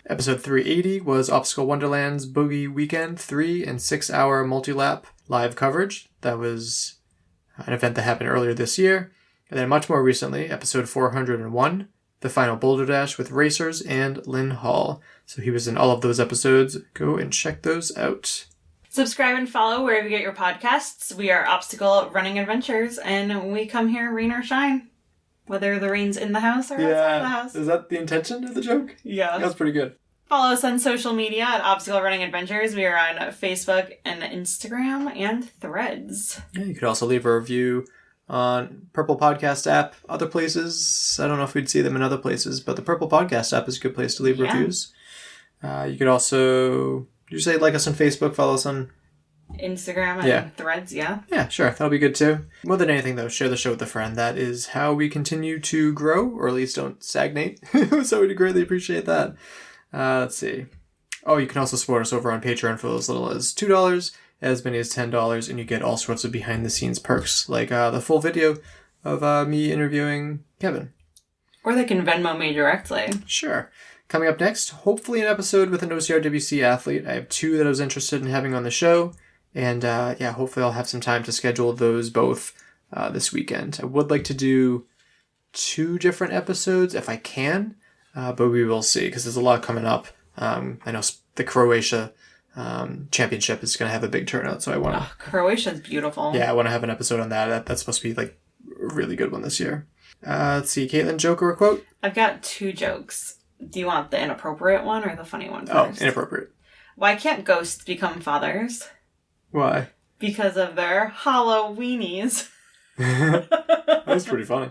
Speaker 7: Episode 380 was Obstacle Wonderland's Boogie Weekend 3 and 6 hour multi-lap live coverage. That was an event that happened earlier this year. And then much more recently, episode 401, the final Boulder Dash with racers and Lynn Hall. So he was in all of those episodes. Go and check those out.
Speaker 8: Subscribe and follow wherever you get your podcasts. We are Obstacle Running Adventures, and we come here rain or shine. Whether the rain's in the house or outside the house.
Speaker 7: Is that the intention of the joke?
Speaker 8: Yeah.
Speaker 7: That's pretty good.
Speaker 8: Follow us on social media at Obstacle Running Adventures. We are on Facebook and Instagram and Threads.
Speaker 7: Yeah, you could also leave a review on Purple Podcast app. Other places, I don't know if we'd see them in other places, but the Purple Podcast app is a good place to leave reviews. You could also, did you say like us on Facebook, follow us on
Speaker 8: Instagram and Threads, Yeah,
Speaker 7: sure. That'll be good too. More than anything, though, share the show with a friend. That is how we continue to grow, or at least don't stagnate. So we'd greatly appreciate that. Let's see. Oh, you can also support us over on Patreon for as little as $2, as many as $10, and you get all sorts of behind-the-scenes perks, like the full video of me interviewing Kevin.
Speaker 8: Or they can Venmo me directly.
Speaker 7: Sure. Coming up next, hopefully an episode with an OCRWC athlete. I have 2 that I was interested in having on the show. And hopefully I'll have some time to schedule those both this weekend. I would like to do 2 different episodes if I can, but we will see because there's a lot coming up. I know the Croatia championship is going to have a big turnout, so I want to...
Speaker 8: Croatia's beautiful.
Speaker 7: Yeah, I want to have an episode on that. That's supposed to be like a really good one this year. Let's see, Caitlin, joke or a quote?
Speaker 8: I've got 2 jokes. Do you want the inappropriate one or the funny one first?
Speaker 7: Oh, inappropriate.
Speaker 8: Why can't ghosts become fathers?
Speaker 7: Why?
Speaker 8: Because of their Halloweenies.
Speaker 7: That's pretty funny.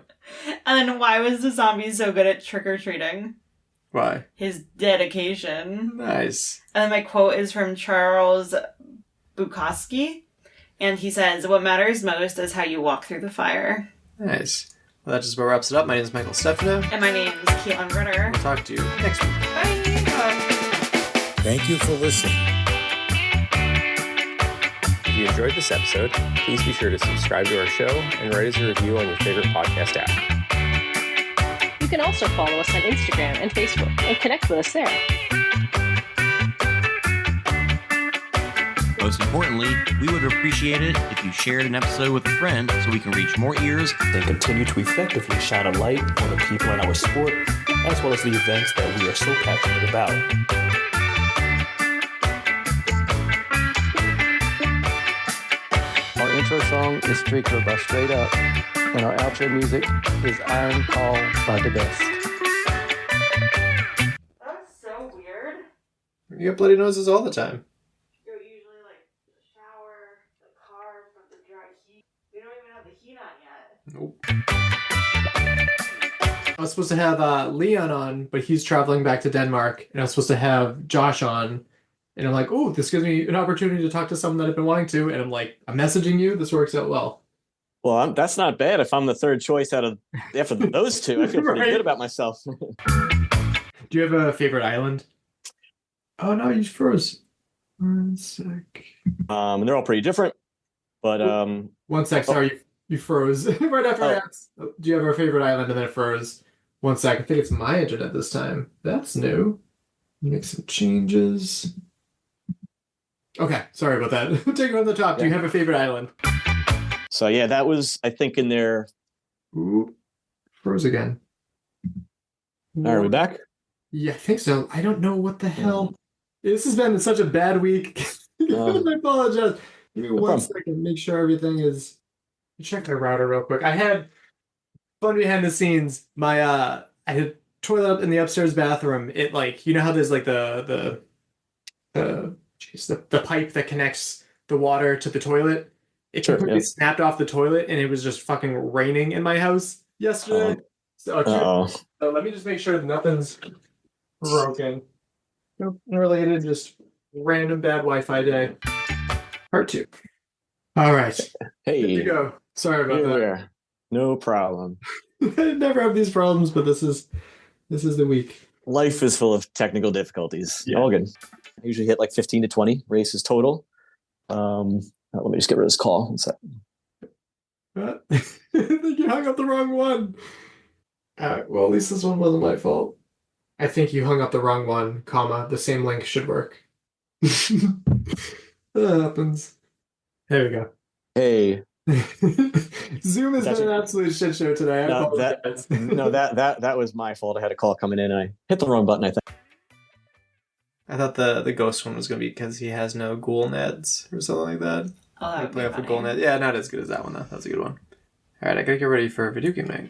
Speaker 8: And then why was the zombie so good at trick-or-treating?
Speaker 7: Why?
Speaker 8: His dedication.
Speaker 7: Nice.
Speaker 8: And then my quote is from Charles Bukowski. And he says, "What matters most is how you walk through the fire."
Speaker 7: Nice. Well, that just about wraps it up. My name is Michael Stefano.
Speaker 8: And my name is Caitlin Ritter.
Speaker 7: We'll talk to you next week.
Speaker 8: Bye.
Speaker 5: Thank you for listening.
Speaker 1: If you enjoyed this episode, please be sure to subscribe to our show and write us a review on your favorite podcast app.
Speaker 4: You can also follow us on Instagram and Facebook and connect with us there.
Speaker 6: Most importantly, we would appreciate it if you shared an episode with a friend so we can reach more ears.
Speaker 2: Then continue to effectively shine a light on the people in our sport, as well as the events that we are so passionate about.
Speaker 3: Our intro song is Streaker by Straight Up, and our outro music is Iron Call by The Best.
Speaker 8: That's so weird.
Speaker 7: You get bloody noses all the time.
Speaker 8: You're usually like the shower, the car, from the dry heat. We don't even have the heat on yet.
Speaker 7: Nope. I was supposed to have Leon on, but he's traveling back to Denmark, and I was supposed to have Josh on. And I'm like, oh, this gives me an opportunity to talk to someone that I've been wanting to. And I'm like, I'm messaging you. This works out well.
Speaker 9: Well, that's not bad if I'm the third choice after those 2. I feel pretty
Speaker 7: Right.
Speaker 9: good about myself.
Speaker 7: Do you have a favorite island? Oh, no, you froze. 1 sec.
Speaker 9: And they're all pretty different. But
Speaker 7: 1 sec. Sorry, you froze. Right after I asked, do you have a favorite island? And then it froze. 1 sec. I think it's my internet this time. That's new. Make some changes. Okay, sorry about that. Take it on the top. Do you have a favorite island?
Speaker 9: so yeah, that was, I think, in there.
Speaker 7: Ooh, froze again.
Speaker 9: Are we back?
Speaker 7: Yeah, I think so. I don't know what the hell. This has been such a bad week. I apologize. Give me 1 second. Make sure everything is. Check my router real quick. I had fun behind the scenes. I had toilet up in the upstairs bathroom. It like, you know how there's like the pipe that connects the water to the toilet. It completely snapped off the toilet, and it was just fucking raining in my house yesterday. So let me just make sure that nothing's broken. Nope, unrelated, just random bad Wi-Fi day. Part 2. All right.
Speaker 9: Hey,
Speaker 7: Here we go. Sorry about that.
Speaker 9: No problem.
Speaker 7: I never have these problems, but this is the week.
Speaker 9: Life is full of technical difficulties.
Speaker 7: Yeah.
Speaker 9: All good. I usually hit like 15 to 20 races total. Let me just get rid of this call. One sec.
Speaker 7: What? I think you hung up the wrong one. Well, at least this one wasn't my fault. I think you hung up the wrong one, comma. The same link should work. That happens. There we go.
Speaker 9: Hey.
Speaker 7: Zoom has been an absolute shit show today. I apologize.
Speaker 9: That was my fault. I had a call coming in. I hit the wrong button, I think.
Speaker 7: I thought the ghost one was going to be because he has no ghoul neds or something like that.
Speaker 8: Oh, that would
Speaker 7: play
Speaker 8: be
Speaker 7: off a
Speaker 8: funny.
Speaker 7: ghoul net. Yeah, not as good as that one, though. That was a good one. All right, I got to get ready for video game night.